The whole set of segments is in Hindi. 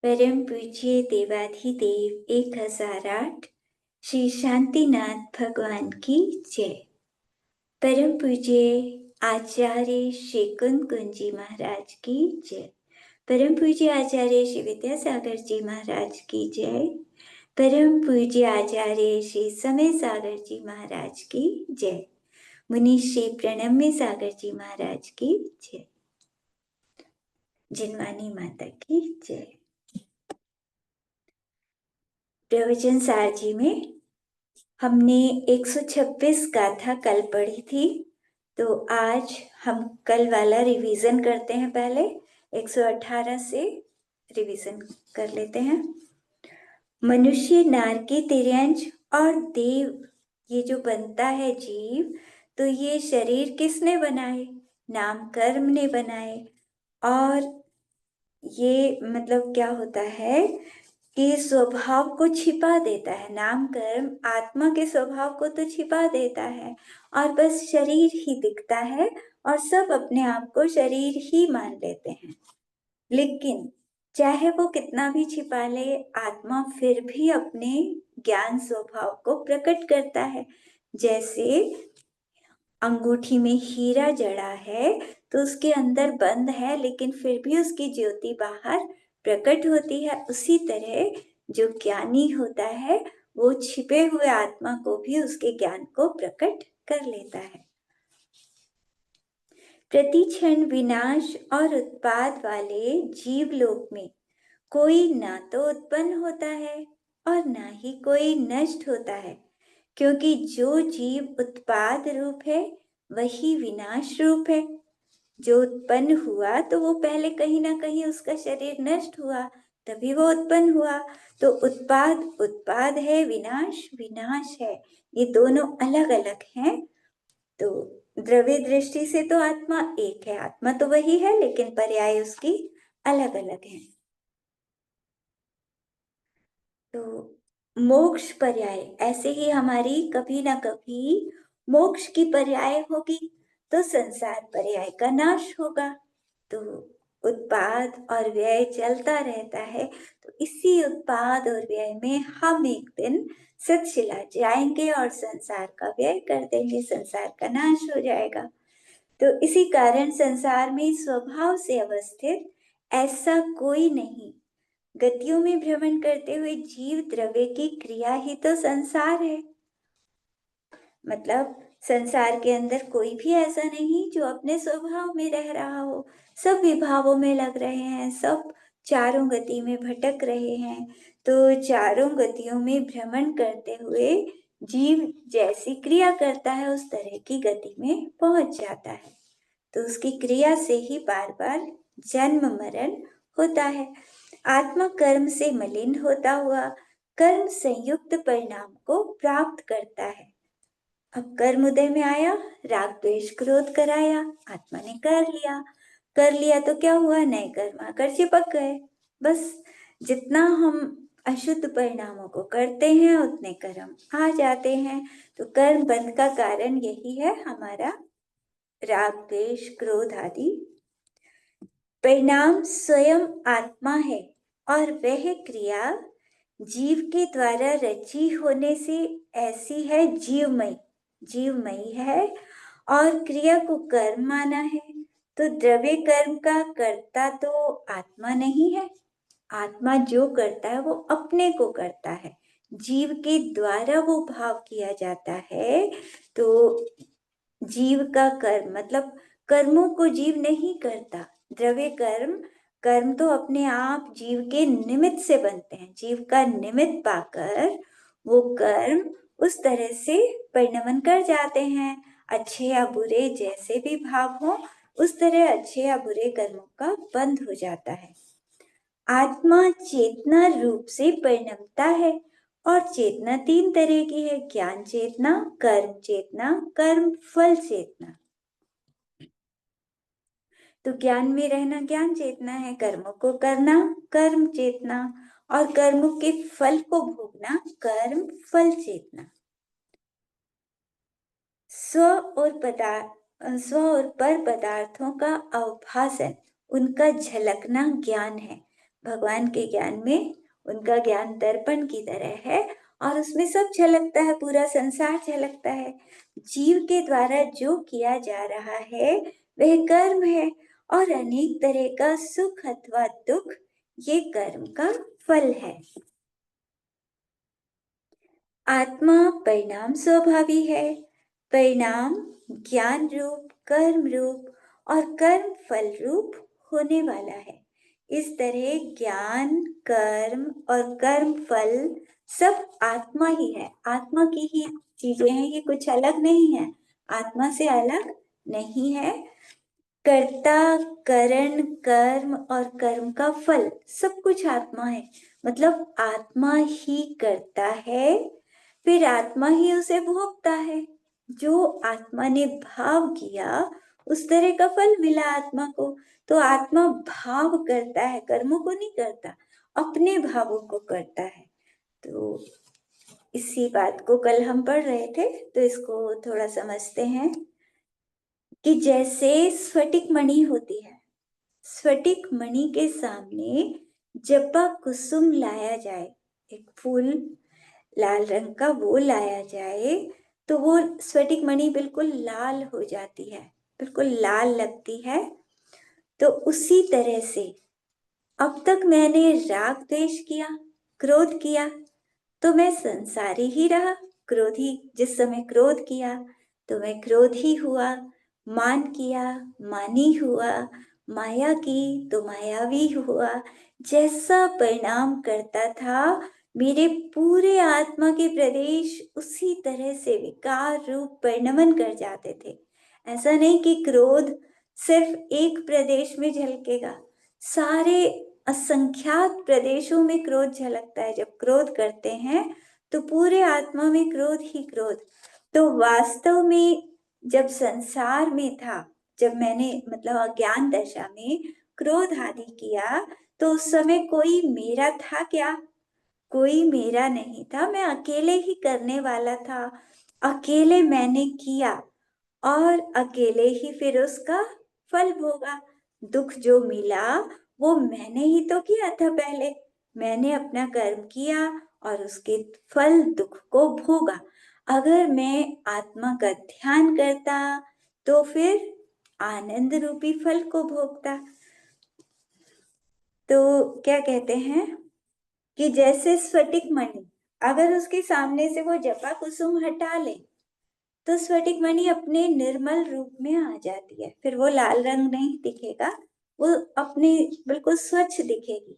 परम पूज्य देवाधिदेव 1008 श्री शांतिनाथ भगवान की जय। परम पूज्य आचार्य श्री कुंद कुंजी महाराज की जय। परम पूज्य आचार्य श्री विद्यासागर जी महाराज की जय। परम पूज्य आचार्य श्री समय सागर जी महाराज की जय। मुनि श्री प्रणम्य सागर जी महाराज की जय। जिनवानी माता की जय। प्रवचन सार जी में हमने 126 गाथा कल पढ़ी थी, तो आज हम कल वाला रिवीजन करते हैं। पहले 118 से रिवीजन कर लेते हैं। मनुष्य, नारकी, तिर्यंच और देव, ये जो बनता है जीव, तो ये शरीर किसने बनाए? नाम कर्म ने बनाए। और ये मतलब क्या होता है कि स्वभाव को छिपा देता है। नाम कर्म आत्मा के स्वभाव को तो छिपा देता है और बस शरीर ही दिखता है और सब अपने आप को शरीर ही मान लेते हैं। लेकिन चाहे वो कितना भी छिपा ले, आत्मा फिर भी अपने ज्ञान स्वभाव को प्रकट करता है। जैसे अंगूठी में हीरा जड़ा है तो उसके अंदर बंद है, लेकिन फिर भी उसकी ज्योति बाहर प्रकट होती है। उसी तरह जो ज्ञानी होता है वो छिपे हुए आत्मा को भी उसके ज्ञान को प्रकट कर लेता है। प्रति क्षण विनाश और उत्पाद वाले जीव लोक में कोई ना तो उत्पन्न होता है और ना ही कोई नष्ट होता है, क्योंकि जो जीव उत्पाद रूप है वही विनाश रूप है। जो उत्पन्न हुआ तो वो पहले कहीं ना कहीं उसका शरीर नष्ट हुआ, तभी वो उत्पन्न हुआ। तो उत्पाद उत्पाद है, विनाश विनाश है। ये दोनों अलग अलग हैं। तो द्रव्य दृष्टि से तो आत्मा एक है, आत्मा तो वही है, लेकिन पर्याय उसकी अलग अलग है। तो मोक्ष पर्याय ऐसे ही हमारी कभी ना कभी मोक्ष की पर्याय होगी, तो संसार पर्याय का नाश होगा। तो उत्पाद और व्यय चलता रहता है। तो इसी उत्पाद और व्यय में हम एक दिन सतशिला जाएंगे और संसार का व्यय कर देंगे, संसार का नाश हो जाएगा। तो इसी कारण संसार में स्वभाव से अवस्थित ऐसा कोई नहीं। गतियों में भ्रमण करते हुए जीव द्रव्य की क्रिया ही तो संसार है। मतलब संसार के अंदर कोई भी ऐसा नहीं जो अपने स्वभाव में रह रहा हो। सब विभावों में लग रहे हैं, सब चारों गति में भटक रहे हैं। तो चारों गतियों में भ्रमण करते हुए जीव जैसी क्रिया करता है उस तरह की गति में पहुंच जाता है। तो उसकी क्रिया से ही बार बार जन्म मरण होता है। आत्मा कर्म से मलिन होता हुआ कर्म संयुक्त परिणाम को प्राप्त करता है। अब कर्म उदय में आया, राग द्वेष क्रोध कराया, आत्मा ने कर लिया तो क्या हुआ? नए कर्म आकर चिपक गए। बस जितना हम अशुद्ध परिणामों को करते हैं उतने कर्म आ जाते हैं। तो कर्म बंध का कारण यही है, हमारा राग द्वेष क्रोध आदि। परिणाम स्वयं आत्मा है और वह क्रिया जीव के द्वारा रची होने से ऐसी है जीवमयी है और क्रिया को कर्म माना है। तो द्रव्य कर्म का कर्ता तो आत्मा नहीं है। आत्मा जो करता है वो अपने को करता है, जीव के द्वारा वो भाव किया जाता है। तो जीव का कर्म मतलब कर्मों को जीव नहीं करता। द्रव्य कर्म तो अपने आप जीव के निमित्त से बनते हैं। जीव का निमित्त पाकर वो कर्म उस तरह से परिणमन कर जाते हैं। अच्छे या बुरे जैसे भी भाव हो, उस तरह अच्छे या बुरे कर्मों का बंध हो जाता है। आत्मा चेतना रूप से परिणमता है और चेतना 3 तरह की है: ज्ञान चेतना, कर्म फल चेतना। तो ज्ञान में रहना ज्ञान चेतना है, कर्मों को करना कर्म चेतना, और कर्मों के फल को भोगना कर्म फल चेतना। स्व और पर पदार्थों का अवभासन, उनका झलकना ज्ञान है। भगवान के ज्ञान में उनका ज्ञान दर्पण की तरह है और उसमें सब झलकता है, पूरा संसार झलकता है। जीव के द्वारा जो किया जा रहा है वह कर्म है और अनेक तरह का सुख अथवा दुख ये कर्म का फल है। आत्मा परिणाम स्वभावी है। परिणाम ज्ञान रूप, कर्म रूप और कर्म फल रूप होने वाला है। इस तरह ज्ञान, कर्म और कर्म फल सब आत्मा ही है, आत्मा की ही चीजें हैं, ये कुछ अलग नहीं है, आत्मा से अलग नहीं है। कर्ता, करण, कर्म और कर्म का फल सब कुछ आत्मा है। मतलब आत्मा ही करता है, फिर आत्मा ही उसे भोगता है। जो आत्मा ने भाव किया उस तरह का फल मिला आत्मा को। तो आत्मा भाव करता है, कर्मों को नहीं करता, अपने भावों को करता है। तो इसी बात को कल हम पढ़ रहे थे, तो इसको थोड़ा समझते हैं कि जैसे स्फटिक मणि होती है, स्फटिक मणि के सामने जब्बा कुसुम लाया जाए, एक फूल लाल रंग का वो लाया जाए, तो वो स्फटिक मणि बिल्कुल लाल हो जाती है, बिल्कुल लाल लगती है। तो उसी तरह से अब तक मैंने राग द्वेष किया, क्रोध किया, तो मैं संसारी ही रहा, क्रोधी। जिस समय क्रोध किया तो मैं क्रोधी हुआ, मान किया, मानी हुआ, माया की तो मायावी हुआ। जैसा परिणाम करता था, मेरे पूरे आत्मा के प्रदेश उसी तरह से विकार रूप परिणमन कर जाते थे। ऐसा नहीं कि क्रोध सिर्फ एक प्रदेश में झलकेगा, सारे असंख्यात प्रदेशों में क्रोध झलकता है। जब क्रोध करते हैं तो पूरे आत्मा में क्रोध ही क्रोध। तो वास्तव में जब संसार में था, जब मैंने मतलब अज्ञान दशा में क्रोध आदि किया, तो उस समय कोई मेरा था क्या? कोई मेरा नहीं था, मैं अकेले ही करने वाला था, अकेले मैंने किया और अकेले ही फिर उसका फल भोगा। दुख जो मिला वो मैंने ही तो किया था पहले, मैंने अपना कर्म किया और उसके फल दुख को भोगा। अगर मैं आत्मा का ध्यान करता तो फिर आनंद रूपी फल को भोगता। तो क्या कहते हैं कि जैसे स्फटिक मणि, अगर उसके सामने से वो जपा कुसुम हटा ले तो स्फटिक मणि अपने निर्मल रूप में आ जाती है, फिर वो लाल रंग नहीं दिखेगा, वो अपने बिल्कुल स्वच्छ दिखेगी।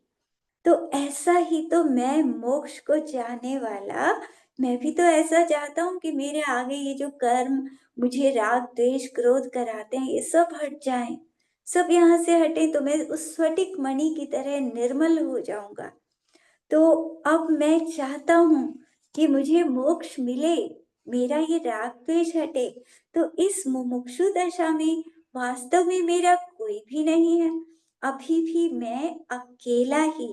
तो ऐसा ही तो मैं मोक्ष को चाहने वाला, मैं भी तो ऐसा चाहता हूँ कि मेरे आगे ये जो कर्म मुझे राग द्वेष क्रोध कराते हैं ये सब हट जाएं, सब यहाँ से हटे, तो मैं उस स्फटिक मणि की तरह निर्मल हो जाऊंगा। तो अब मैं चाहता हूँ कि मुझे मोक्ष मिले, मेरा ये राग द्वेष हटे। तो इस मुमुक्षु दशा में वास्तव में मेरा कोई भी नहीं है, अभी भी मैं अकेला ही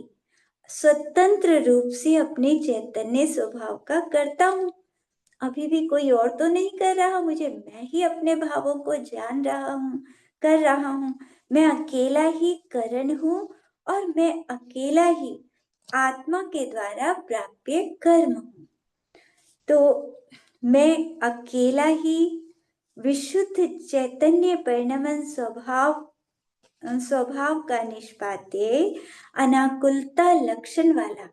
स्वतंत्र रूप से अपने चैतन्य स्वभाव का करता हूँ। अभी भी कोई और तो नहीं कर रहा मुझे, मैं ही अपने भावों को जान रहा हूँ, कर रहा हूँ। मैं अकेला ही करण हूँ और मैं अकेला ही आत्मा के द्वारा प्राप्य कर्म हूँ। तो मैं अकेला ही विशुद्ध चैतन्य परिणमन स्वभाव का निष्पाद्य अनाकुलता लक्षण वाला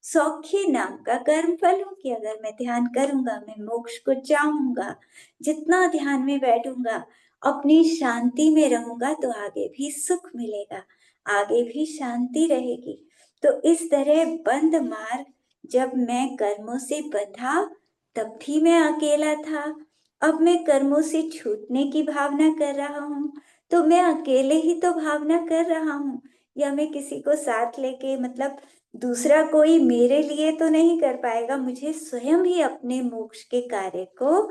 सौख्य नाम का कर्म फल हूं कि अगर मैं ध्यान करूंगा, मैं मोक्ष को चाहूंगा, जितना ध्यान में बैठूंगा, अपनी शांति में रहूंगा, तो आगे भी सुख मिलेगा, आगे भी शांति रहेगी। तो इस तरह बंद मार्ग, जब मैं कर्मों से बंधा तब भी मैं अकेला था, अब मैं कर्मों से छूटने की भावना कर रहा हूँ तो मैं अकेले ही तो भावना कर रहा हूँ, या मैं किसी को साथ लेके, मतलब दूसरा कोई मेरे लिए तो नहीं कर पाएगा, मुझे स्वयं ही अपने मोक्ष के कार्य को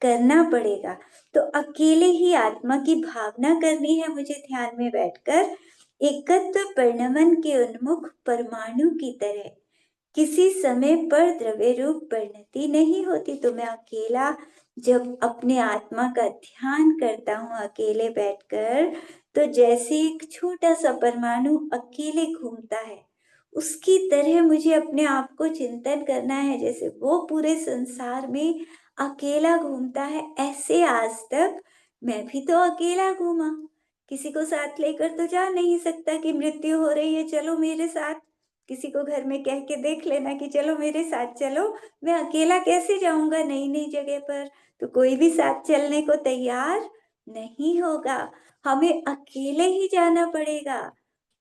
करना पड़ेगा। तो अकेले ही आत्मा की भावना करनी है मुझे ध्यान में बैठकर, एकत्व परिणमन के उन्मुख परमाणु की तरह। किसी समय पर द्रव्य रूप परिणति नहीं होती। तो मैं अकेला जब अपने आत्मा का ध्यान करता हूँ अकेले बैठकर, तो जैसे एक छोटा सा परमाणु अकेले घूमता है उसकी तरह मुझे अपने आप को चिंतन करना है, जैसे वो पूरे संसार में अकेला घूमता है, ऐसे आज तक मैं भी तो अकेला घूमा। किसी को साथ लेकर तो जा नहीं सकता कि मृत्यु हो रही है, चलो मेरे साथ। किसी को घर में कह के देख लेना कि चलो मेरे साथ चलो, मैं अकेला कैसे जाऊँगा नई-नई जगह पर? तो कोई भी साथ चलने को तैयार नहीं होगा, हमें अकेले ही जाना पड़ेगा।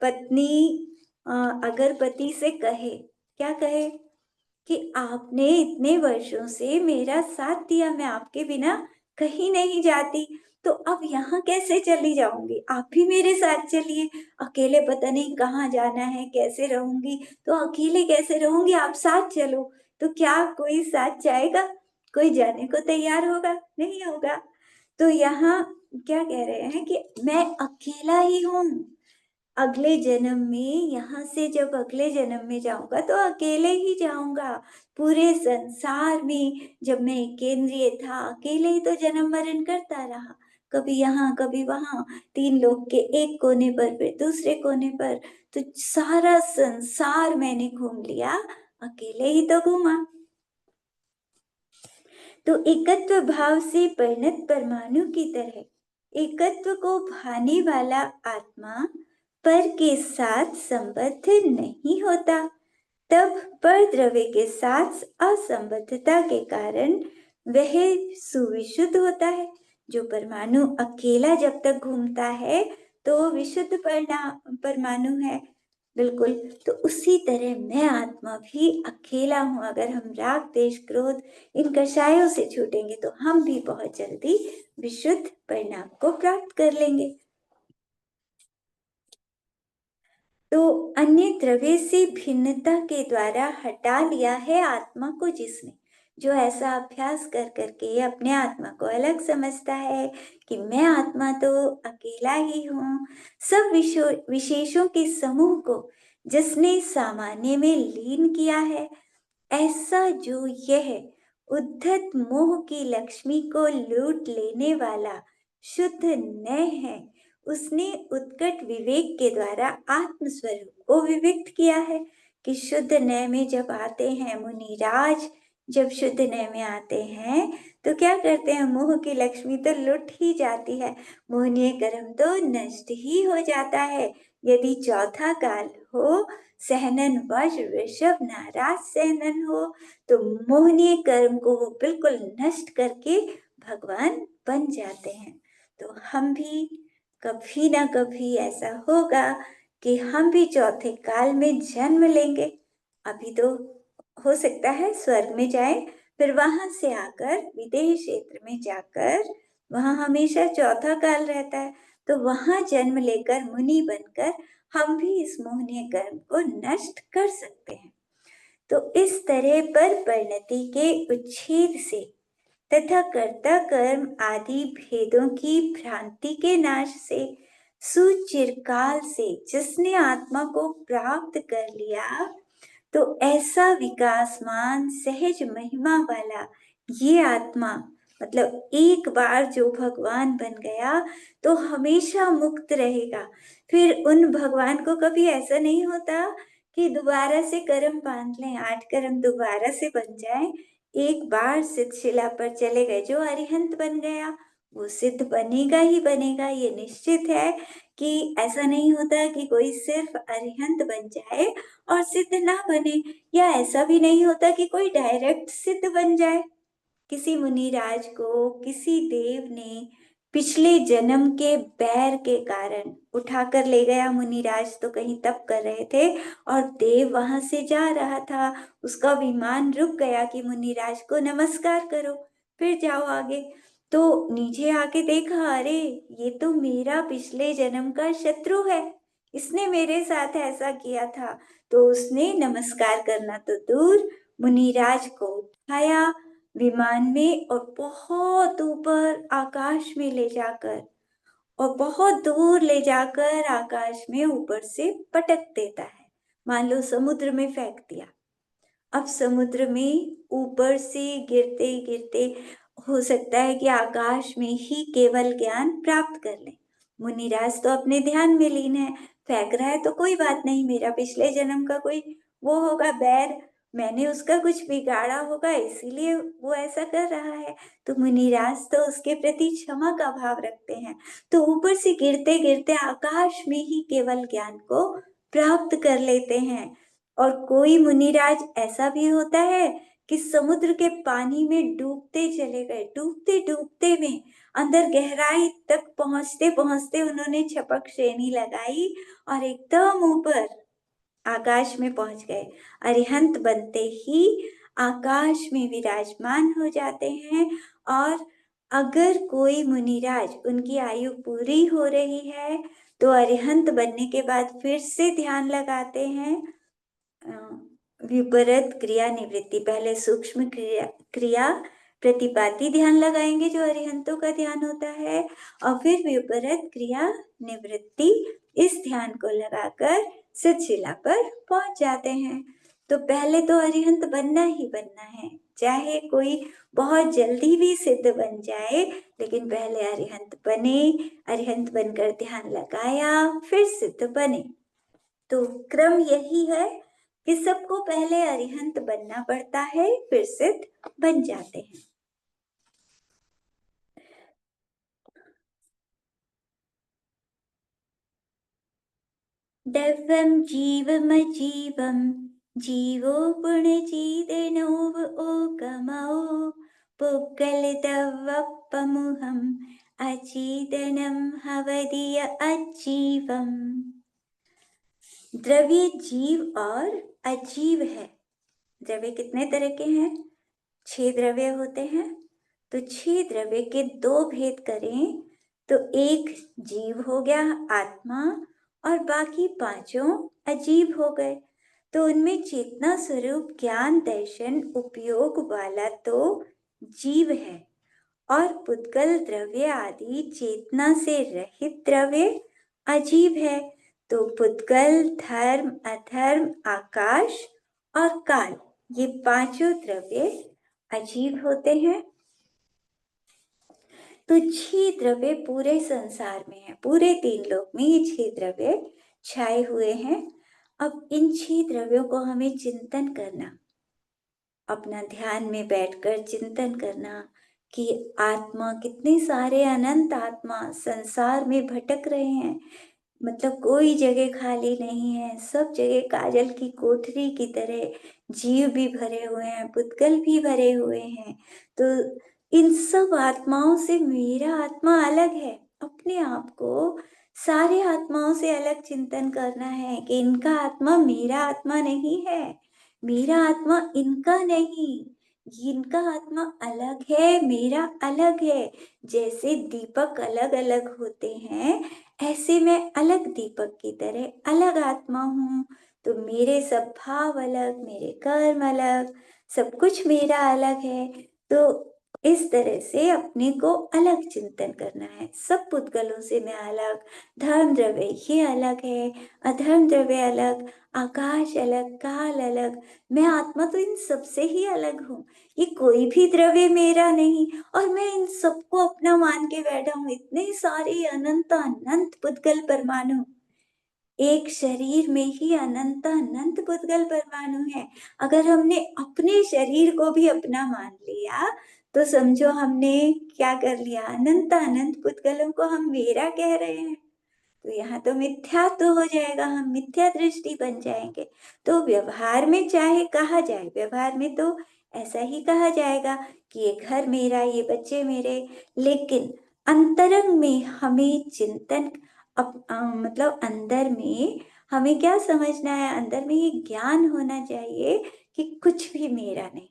पत्नी अ, अगर पति से कहे, क्या कहे? कि आपने इतने वर्षों से मेरा साथ दिया, मैं आपके बिना कहीं नहीं जाती, तो अब यहाँ कैसे चली जाऊँगी? आप भी मेरे साथ चलिए, अकेले पता नहीं कहाँ जाना है, कैसे रहूँगी, तो अकेले कैसे रहूँगी, आप साथ चलो। तो क्या कोई साथ जाएगा? कोई जाने को तैयार होगा? नहीं होगा। तो यहाँ क्या कह रहे हैं कि मैं अकेला ही हूँ। अगले जन्म में यहाँ से जब अगले जन्म में जाऊँगा तो अकेले ही जाऊँगा। पूरे संसार में जब मैं केंद्रीय था, अकेले ही तो जन्म-मरण करता रहा। कभी यहाँ, कभी वहाँ, 3 लोक के एक कोने पर, फिर दूसरे कोने पर। तो सारा संसार मैंने घूम लिया, अकेले ही तो घूमा। तो एकत्व भाव से परिणत परमाणु की तरह एकत्व को भाने वाला आत्मा पर के साथ संबद्ध नहीं होता। तब पर द्रव्य के साथ असंबद्धता के कारण वह सुविशुद्ध होता है। जो परमाणु अकेला जब तक घूमता है तो विशुद्ध परमाणु है। बिल्कुल। तो उसी तरह मैं आत्मा भी अकेला हूँ। अगर हम राग, द्वेष, क्रोध इन कषायों से छूटेंगे तो हम भी बहुत जल्दी विशुद्ध परिणाम को प्राप्त कर लेंगे। तो अन्य द्रव्य से भिन्नता के द्वारा हटा लिया है आत्मा को जिसने, जो ऐसा अभ्यास कर करके अपने आत्मा को अलग समझता है कि मैं आत्मा तो अकेला ही हूँ, सब विशेषों के समूह को जिसने सामान्य में लीन किया है, ऐसा जो यह उद्धत मोह की लक्ष्मी को लूट लेने वाला शुद्ध न है, उसने उत्कट विवेक के द्वारा आत्म स्वरूप को विविक्त किया है। कि शुद्ध नय में जब आते हैं मुनिराज, जब शुद्ध नय में आते हैं तो क्या करते हैं? मोह की लक्ष्मी तो लुट ही जाती है, मोहनीय कर्म तो नष्ट ही हो जाता है। यदि चौथा काल हो, सहनन वश वृषभ नाराज सहनन हो, तो मोहनीय कर्म को वो बिल्कुल नष्ट करके भगवान बन जाते हैं। तो हम भी कभी ना कभी ऐसा होगा कि हम भी चौथे काल में जन्म लेंगे। अभी तो हो सकता है स्वर्ग में जाएं, फिर वहां से आकर विदेह क्षेत्र में जाकर वहां हमेशा चौथा काल रहता है, तो वहां जन्म लेकर मुनि बनकर हम भी इस मोहनीय कर्म को नष्ट कर सकते हैं। तो इस तरह पर परिणति के उच्छेद से तथा कर्ता कर्म आदि भेदों की भ्रांति के नाश से सुचिरकाल से जिसने आत्मा को प्राप्त कर लिया, तो ऐसा विकासमान सहज महिमा वाला ये आत्मा, मतलब एक बार जो भगवान बन गया तो हमेशा मुक्त रहेगा। फिर उन भगवान को कभी ऐसा नहीं होता कि दोबारा से कर्म बांध लें, 8 कर्म दोबारा से बन जाएं। एक बार सिद्ध शिला पर चले गए, जो अरिहंत बन गया वो सिद्ध बनेगा ही बनेगा, ये निश्चित है। कि ऐसा नहीं होता कि कोई सिर्फ अरिहंत बन जाए और सिद्ध ना बने, या ऐसा भी नहीं होता कि कोई डायरेक्ट सिद्ध बन जाए। किसी मुनिराज को किसी देव ने पिछले जन्म के बैर के कारण उठाकर ले गया। मुनिराज तो कहीं तप कर रहे थे और देव वहां से जा रहा था, उसका विमान रुक गया कि मुनिराज को नमस्कार करो, फिर जाओ आगे। तो नीचे आके देखा, अरे ये तो मेरा पिछले जन्म का शत्रु है, इसने मेरे साथ ऐसा किया था। तो उसने नमस्कार करना तो दूर, मुनिराज को उठाया विमान में और बहुत ऊपर आकाश में ले जाकर, और बहुत दूर ले जाकर आकाश में ऊपर से पटक देता है, मान लो समुद्र में फेंक दिया। अब समुद्र में ऊपर से गिरते गिरते हो सकता है कि आकाश में ही केवल ज्ञान प्राप्त कर लें, मुनिराज तो अपने ध्यान में लीन है, फेंक रहा है तो कोई बात नहीं, मेरा पिछले जन्म का कोई वो होगा बैर, मैंने उसका कुछ बिगाड़ा होगा इसीलिए वो ऐसा कर रहा है। तो मुनिराज तो उसके प्रति क्षमा का भाव रखते हैं, तो ऊपर से गिरते गिरते आकाश में ही केवल ज्ञान को प्राप्त कर लेते हैं। और कोई मुनिराज ऐसा भी होता है कि समुद्र के पानी में डूबते चले गए, डूबते डूबते में अंदर गहराई तक पहुंचते पहुंचते उन्होंने छपक श्रेणी लगाई और एकदम ऊपर आकाश में पहुंच गए। अरिहंत बनते ही आकाश में विराजमान हो जाते हैं। और अगर कोई मुनिराज, उनकी आयु पूरी हो रही है, तो अरिहंत बनने के बाद फिर से ध्यान लगाते हैं विपरीत क्रिया निवृत्ति। पहले सूक्ष्म क्रिया प्रतिपाती ध्यान लगाएंगे जो अरिहंतों का ध्यान होता है, और फिर विपरीत क्रिया निवृत्ति इस ध्यान को लगाकर सिद्धशिला पर पहुंच जाते हैं। तो पहले तो अरिहंत बनना ही बनना है, चाहे कोई बहुत जल्दी भी सिद्ध बन जाए, लेकिन पहले अरिहंत बने, अरिहंत बनकर ध्यान लगाया, फिर सिद्ध बने। तो क्रम यही है कि सबको पहले अरिहंत बनना पड़ता है, फिर सिद्ध बन जाते हैं। दैवं जीवमजीवं जीवो पुण्यचीदेनोव ओकमौ पुग्गलितवप्पमुहम् अचीदनं हवदीय अजीवम्। द्रव्य जीव और अजीव है। द्रव्य कितने तरह के हैं? 6 द्रव्य होते हैं। तो 6 द्रव्य के 2 भेद करें तो एक जीव हो गया आत्मा, और बाकी पांचों अजीव हो गए। तो उनमें चेतना स्वरूप ज्ञान दर्शन उपयोग वाला तो जीव है, और पुद्गल द्रव्य आदि चेतना से रहित द्रव्य अजीव है। तो पुद्गल, धर्म, अधर्म, आकाश और काल, ये पांचों द्रव्य अजीव होते हैं। तो 6 द्रव्य पूरे संसार में है, पूरे 3 लोक में ये 6 द्रव्य छाए हुए हैं। अब इन 6 द्रव्यों को हमें चिंतन करना, अपना ध्यान में बैठकर चिंतन करना कि आत्मा, कितने सारे अनंत आत्मा संसार में भटक रहे हैं, मतलब कोई जगह खाली नहीं है, सब जगह काजल की कोठरी की तरह जीव भी भरे हुए हैं, पुद्गल भी भरे हुए हैं। तो इन सब आत्माओं से मेरा आत्मा अलग है। अपने आप को सारे आत्माओं से अलग चिंतन करना है कि इनका आत्मा मेरा आत्मा नहीं है, मेरा आत्मा इनका नहीं, इनका आत्मा अलग है, मेरा अलग है। जैसे दीपक अलग अलग होते हैं, ऐसे मैं अलग दीपक की तरह अलग आत्मा हूँ। तो मेरे सब भाव अलग, मेरे कर्म अलग, सब कुछ मेरा अलग है। तो इस तरह से अपने को अलग चिंतन करना है। सब पुद्गलों से मैं अलग, धर्म द्रव्य ये अलग है, अधर्म द्रव्य अलग, आकाश अलग, काल अलग, मैं आत्मा तो इन सबसे ही अलग हूँ। ये कोई भी द्रव्य मेरा नहीं, और मैं इन सबको अपना मान के बैठा हूँ। इतने सारे अनंत अनंत पुद्गल परमाणु, एक शरीर में ही अनंत अनंत पुद्गल परमाणु है। अगर हमने अपने शरीर को भी अपना मान लिया तो समझो हमने क्या कर लिया, अनंत अनंत पुद्गलों को हम मेरा कह रहे हैं। तो यहाँ तो मिथ्या तो हो जाएगा, हम मिथ्या दृष्टि बन जाएंगे। तो व्यवहार में चाहे कहा जाए, व्यवहार में तो ऐसा ही कहा जाएगा कि ये घर मेरा, ये बच्चे मेरे, लेकिन अंतरंग में हमें चिंतन मतलब अंदर में हमें क्या समझना है, अंदर में ये ज्ञान होना चाहिए कि कुछ भी मेरा नहीं,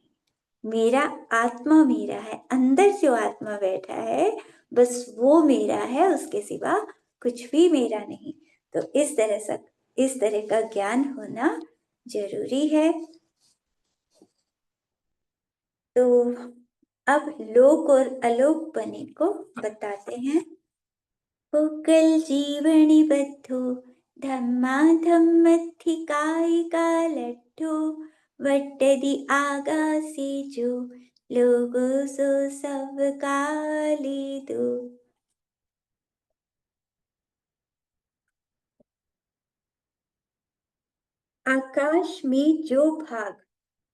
मेरा आत्मा मेरा है। अंदर जो आत्मा बैठा है बस वो मेरा है, उसके सिवा कुछ भी मेरा नहीं। तो इस तरह का ज्ञान होना जरूरी है। तो अब लोक और अलोक बने को बताते हैं। पुग्गल जीवनि बद्धो धम्माधम्मथिकायिका लट्ठो वट्टदि आगासे जो लोगो सो सब काले दो। आकाश में जो भाग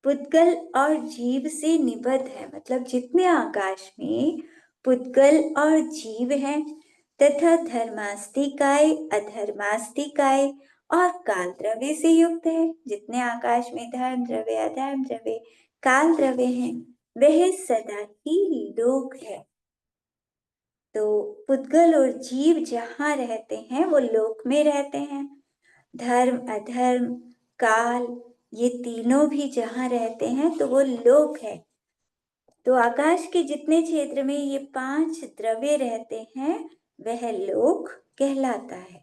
पुद्गल और जीव से निबद्ध है, मतलब जितने आकाश में पुद्गल और जीव हैं तथा धर्मास्तिकाय अधर्मास्तिकाय और काल द्रव्य से युक्त है, जितने आकाश में धर्म द्रव्य अधर्म द्रव्य काल द्रव्य हैं, वह सदा ही लोक है। तो पुद्गल और जीव जहाँ रहते हैं वो लोक में रहते हैं। धर्म अधर्म काल ये तीनों भी जहाँ रहते हैं तो वो लोक है। तो आकाश के जितने क्षेत्र में ये 5 द्रव्य रहते हैं वह लोक कहलाता है।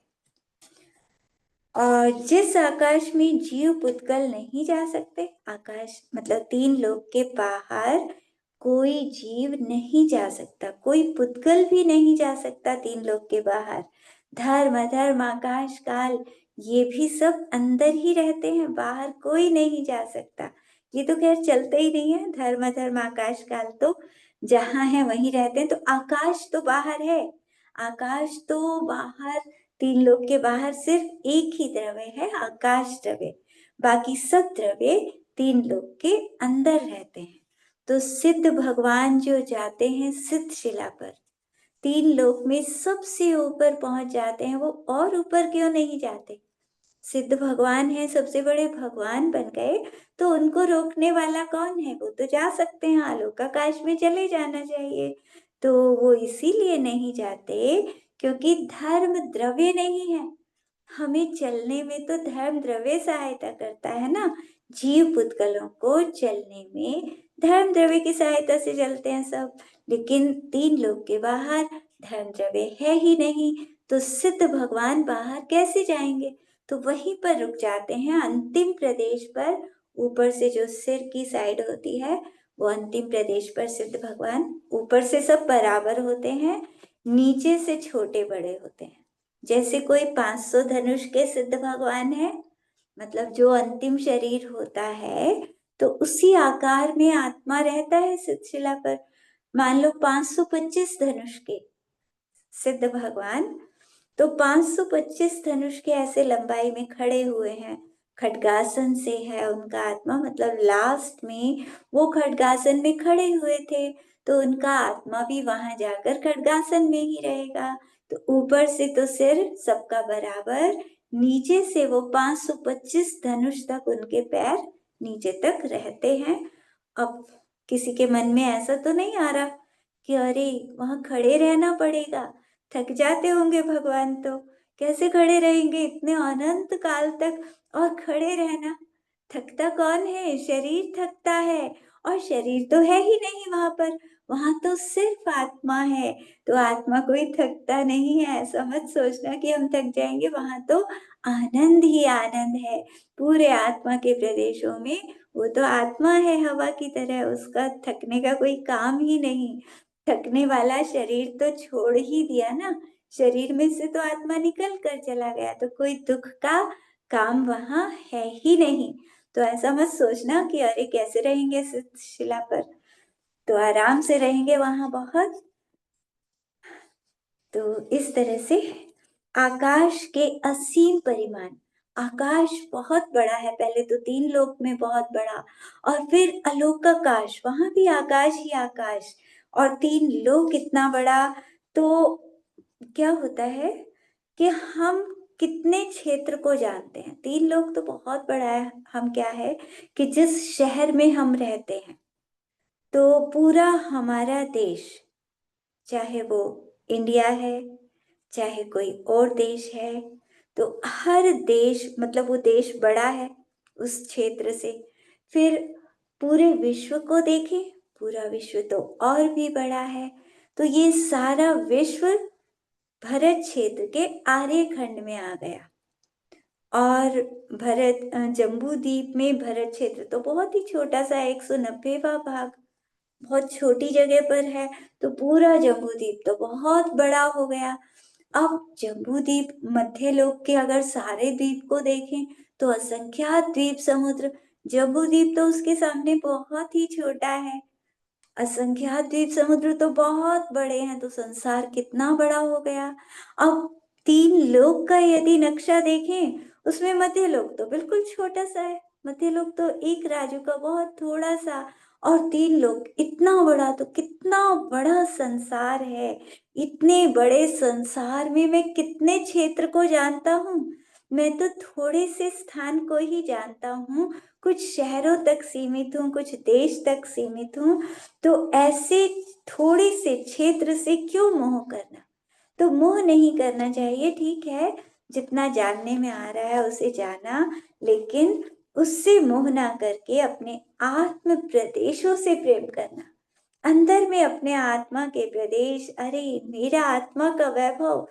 और जिस आकाश में जीव पुद्गल नहीं जा सकते, आकाश मतलब 3 लोक के बाहर कोई जीव नहीं जा सकता, कोई पुद्गल भी नहीं जा सकता 3 लोक के बाहर। धर्म अधर्म आकाश काल ये भी सब अंदर ही रहते हैं, बाहर कोई नहीं जा सकता। ये तो खैर चलते ही नहीं है, धर्म अधर्म आकाश काल तो जहाँ है वहीं रहते हैं। तो आकाश तो बाहर है, आकाश तो बाहर 3 लोक के बाहर सिर्फ एक ही द्रव्य है, आकाश द्रव्य। बाकी सब द्रव्य 3 लोक के अंदर रहते हैं। तो सिद्ध भगवान जो जाते हैं सिद्ध शिला पर, 3 लोक में सबसे ऊपर पहुंच जाते हैं, वो और ऊपर क्यों नहीं जाते? सिद्ध भगवान है, सबसे बड़े भगवान बन गए, तो उनको रोकने वाला कौन है? वो तो जा सकते हैं, आलोक आकाश में चले जाना चाहिए। तो वो इसीलिए नहीं जाते क्योंकि धर्म द्रव्य नहीं है। हमें चलने में तो धर्म द्रव्य सहायता करता है ना, जीव पुद्गलों को चलने में धर्म द्रव्य की सहायता से चलते हैं सब। लेकिन 3 लोक के बाहर धर्म द्रव्य है ही नहीं, तो सिद्ध भगवान बाहर कैसे जाएंगे? तो वहीं पर रुक जाते हैं अंतिम प्रदेश पर। ऊपर से जो सिर की साइड होती है वो अंतिम प्रदेश पर सिद्ध भगवान, ऊपर से सब बराबर होते हैं, नीचे से छोटे बड़े होते हैं। जैसे कोई 500 धनुष के सिद्ध भगवान है, मतलब जो अंतिम शरीर होता है तो उसी आकार में आत्मा रहता है सिद्ध शिला पर। मान लो 525 धनुष के सिद्ध भगवान, तो 525 धनुष के ऐसे लंबाई में खड़े हुए हैं, खड्गासन से है उनका आत्मा, मतलब लास्ट में वो खड्गासन में खड़े हुए थे, तो उनका आत्मा भी वहां जाकर खड्गासन में ही रहेगा। तो ऊपर से तो सिर सबका बराबर, नीचे से वो 525 धनुष तक उनके पैर नीचे तक रहते हैं। अब किसी के मन में ऐसा तो नहीं आ रहा कि अरे वहां खड़े रहना पड़ेगा, थक जाते होंगे भगवान, तो कैसे खड़े रहेंगे इतने अनंत काल तक? और खड़े रहना, थकता कौन है? शरीर थकता है, और शरीर तो है ही नहीं वहां पर, वहां तो सिर्फ आत्मा है। तो आत्मा कोई थकता नहीं है, ऐसा मत सोचना कि हम थक जाएंगे, वहां तो आनंद ही आनंद है पूरे आत्मा के प्रदेशों में। वो तो आत्मा है हवा की तरह, उसका थकने का कोई काम ही नहीं। थकने वाला शरीर तो छोड़ ही दिया ना, शरीर में से तो आत्मा निकल कर चला गया, तो कोई दुख का काम वहां है ही नहीं। तो ऐसा मत सोचना कि अरे कैसे रहेंगे सिद्ध शिला पर, तो आराम से रहेंगे वहां बहुत। तो इस तरह से आकाश के असीम परिमाण, आकाश बहुत बड़ा है, पहले तो 3 लोक में बहुत बड़ा, और फिर अलोकाकाश, वहां भी आकाश ही आकाश, और 3 लोक इतना बड़ा। तो क्या होता है कि हम कितने क्षेत्र को जानते हैं? 3 लोक तो बहुत बड़ा है। हम क्या है कि जिस शहर में हम रहते हैं, तो पूरा हमारा देश, चाहे वो इंडिया है चाहे कोई और देश है, तो हर देश, मतलब वो देश बड़ा है उस क्षेत्र से। फिर पूरे विश्व को देखें, पूरा विश्व तो और भी बड़ा है। तो ये सारा विश्व भरत क्षेत्र के आर्यखंड में आ गया। और भरत जम्बू द्वीप में भरत क्षेत्र तो बहुत ही छोटा सा 190वां भाग, बहुत छोटी जगह पर है। तो पूरा जम्बू द्वीप तो बहुत बड़ा हो गया। अब जम्बू द्वीप मध्य लोक के अगर सारे द्वीप को देखें तो असंख्यात द्वीप समुद्र, जम्बू द्वीप तो उसके सामने बहुत ही छोटा है। असंख्यात द्वीप समुद्र तो बहुत बड़े हैं, तो संसार कितना बड़ा हो गया। अब 3 लोक का यदि नक्शा देखें, उसमें मध्य लोक तो बिल्कुल छोटा सा है, मध्य लोक तो एक राजू का बहुत थोड़ा सा, और तीन लोक इतना बड़ा, तो कितना बड़ा संसार है। इतने बड़े संसार में मैं कितने क्षेत्र को जानता हूँ? मैं तो थोड़े से स्थान को ही जानता हूँ, कुछ शहरों तक सीमित हूँ, कुछ देश तक सीमित हूँ। तो ऐसे थोड़े से क्षेत्र से क्यों मोह करना? तो मोह नहीं करना चाहिए, ठीक है, जितना जानने में आ रहा है उसे जाना, लेकिन उससे मोह ना करके अपने आत्म प्रदेशों से प्रेम करना। अंदर में अपने आत्मा के प्रदेश, अरे मेरा आत्मा का वैभव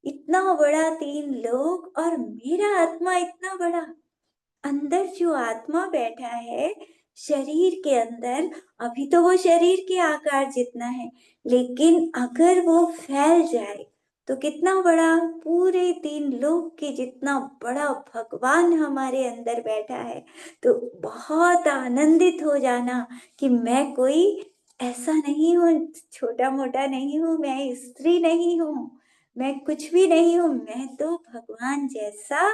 इतना बड़ा, तीन लोग और मेरा आत्मा इतना बड़ा। अंदर जो आत्मा बैठा है शरीर के अंदर, अभी तो वो शरीर के आकार जितना है, लेकिन अगर वो फैल जाए तो कितना बड़ा, पूरे तीन लोक के जितना बड़ा भगवान हमारे अंदर बैठा है। तो बहुत आनंदित हो जाना कि मैं कोई ऐसा नहीं हूँ, छोटा मोटा नहीं हूँ, मैं स्त्री नहीं हूँ, मैं कुछ भी नहीं हूँ, मैं तो भगवान जैसा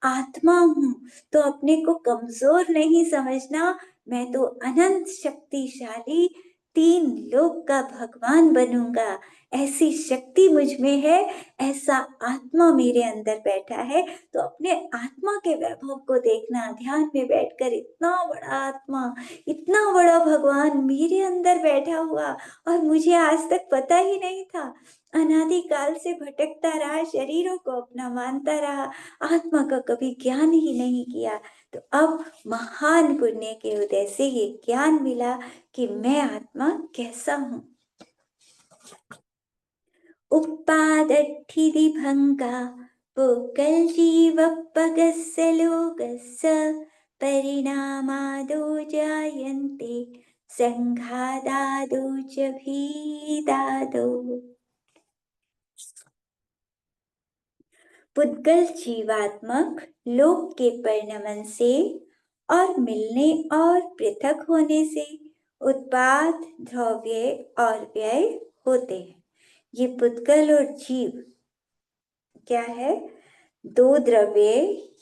आत्मा हूँ। तो अपने को कमजोर नहीं समझना, मैं तो अनंत शक्तिशाली तीन लोक का भगवान बनूंगा। ऐसी शक्ति मुझ में है, ऐसा आत्मा मेरे अंदर बैठा है। तो अपने आत्मा के वैभव को देखना, ध्यान में बैठकर इतना बड़ा आत्मा, इतना बड़ा भगवान मेरे अंदर बैठा हुआ, और मुझे आज तक पता ही नहीं था। अनादिकाल से भटकता रहा, शरीरों को अपना मानता रहा, आत्मा का कभी ज्ञान ही नहीं किया। तो अब महान पुण्य के उदय से ये ज्ञान मिला कि मैं आत्मा कैसा हूँ। उपादठिदिभङ्गा पुकल्जीवपगस्य लोकस्य परिणामादो जायन्ते संघादादो च भीदादो। पुद्गल जीवात्मक लोक के परिणमन से और मिलने और पृथक होने से उत्पाद, द्रव्य और व्यय होते हैं। ये पुद्गल और जीव क्या है? दो द्रव्य,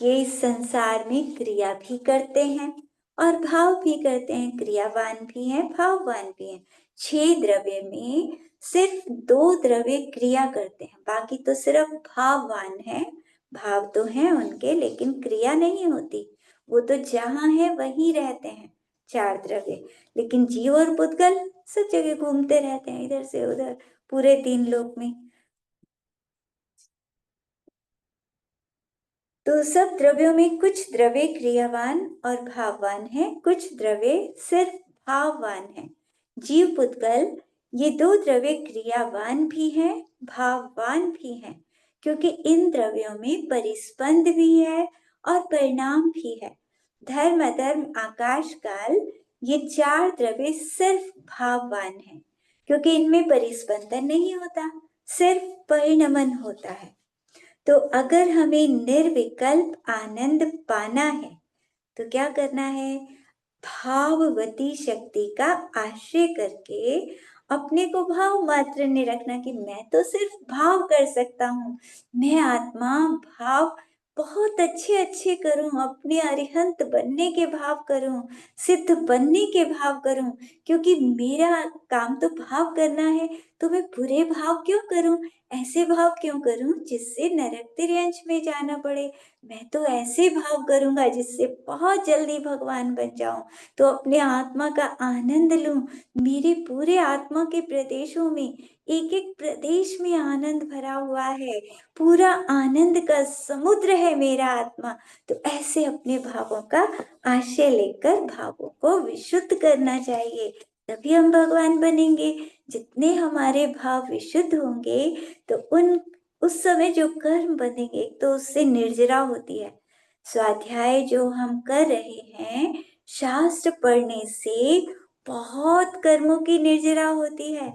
ये इस संसार में क्रिया भी करते हैं और भाव भी करते हैं, क्रियावान भी हैं, भाववान भी हैं। 6 द्रव्य में सिर्फ 2 द्रव्य क्रिया करते हैं, बाकी तो सिर्फ भाववान है। भाव तो हैं उनके, लेकिन क्रिया नहीं होती, वो तो जहां है वहीं रहते हैं, 4 द्रव्य। लेकिन जीव और पुद्गल सब जगह घूमते रहते हैं, इधर से उधर, पूरे 3 लोक में। तो सब द्रव्यों में कुछ द्रव्य क्रियावान और भाववान हैं, कुछ द्रव्य सिर्फ भाववान हैं। जीव पुद्गल ये 2 द्रव्य क्रियावान भी हैं, भाववान भी हैं, क्योंकि इन द्रव्यों में परिस्पंद भी है और परिणाम भी है। धर्म, अधर्म, आकाश, काल, ये 4 द्रव्य सिर्फ भाववान हैं, क्योंकि इनमें परिस्पंदन नहीं होता, सिर्फ परिणमन होता है। तो अगर हमें निर्विकल्प आनंद पाना है तो क्या करना है? भाववती शक्ति का आश्रय करके अपने को भाव मात्र में रखना कि मैं तो सिर्फ भाव कर सकता हूँ। मैं आत्मा भाव बहुत अच्छे अच्छे करूं, अपने अरिहंत बनने के भाव करूं, सिद्ध बनने के भाव करूं, क्योंकि मेरा काम तो भाव करना है। तो मैं बुरे भाव क्यों करूं, ऐसे भाव क्यों करूं जिससे नरक तिर्यंश में जाना पड़े? मैं तो ऐसे भाव करूंगा जिससे बहुत जल्दी भगवान बन जाऊं, तो अपने आत्मा का आनंद लूं। मेरे पूरे आत्मा के प्रदेशों में, एक एक प्रदेश में आनंद भरा हुआ है, पूरा आनंद का समुद्र है मेरा आत्मा। तो ऐसे अपने भावों का आश्रय लेकर भावों को विशुद्ध करना चाहिए, तभी हम भगवान बनेंगे। जितने हमारे भाव विशुद्ध होंगे तो उस समय जो कर्म बनेंगे, एक तो उससे निर्जरा होती है। स्वाध्याय जो हम कर रहे हैं, शास्त्र पढ़ने से बहुत कर्मों की निर्जरा होती है।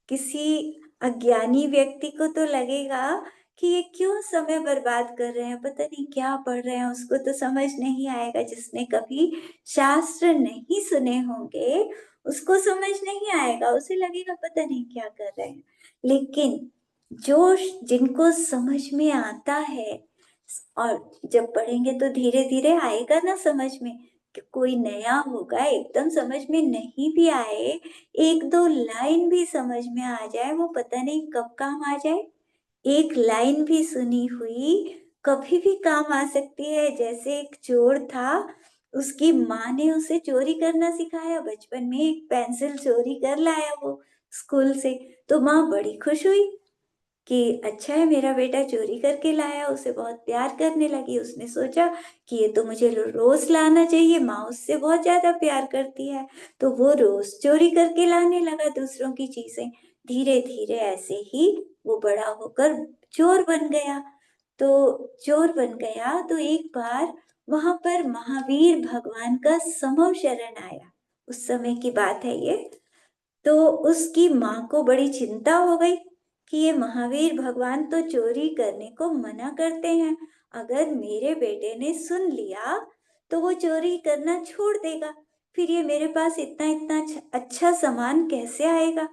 किसी अज्ञानी व्यक्ति को तो लगेगा कि ये क्यों समय बर्बाद कर रहे हैं, पता नहीं क्या पढ़ रहे हैं, उसको तो समझ नहीं आएगा। जिसने कभी शास्त्र नहीं सुने होंगे उसको समझ नहीं आएगा, उसे लगेगा पता नहीं क्या कर रहे हैं। लेकिन जो जिनको समझ में आता है, और जब पढ़ेंगे तो धीरे-धीरे आएगा ना समझ में, कि कोई नया होगा एकदम समझ में नहीं भी आए, 1-2 लाइन भी समझ में आ जाए, वो पता नहीं कब काम आ जाए। एक लाइन भी सुनी हुई कभी भी काम आ सकती है। जैसे एक चोर था, उसकी माँ ने उसे चोरी करना सिखाया बचपन में, एक पेंसिल चोरी कर लाया वो स्कूल से, तो माँ बड़ी खुश हुई कि अच्छा है मेरा बेटा चोरी करके लाया, उसे बहुत प्यार करने लगी। उसने सोचा कि ये तो मुझे रोज़ लाना चाहिए, माँ उससे बहुत ज़्यादा प्यार करती है, तो वो रोज़ चोरी करके लाने लगा दूसरों की चीज़ें। धीरे-धीरे ऐसे ही वो बड़ा होकर चोर बन गया। तो चोर बन गया तो एक बार वहाँ पर महावीर भगवान का समव शरण आया, उस समय की बात है ये। तो उसकी माँ को बड़ी चिंता हो गई कि ये महावीर भगवान तो चोरी करने को मना करते हैं। अगर मेरे बेटे ने सुन लिया, तो वो चोरी करना छोड़ देगा। फिर ये मेरे पास इतना-इतना अच्छा सामान कैसे आएगा?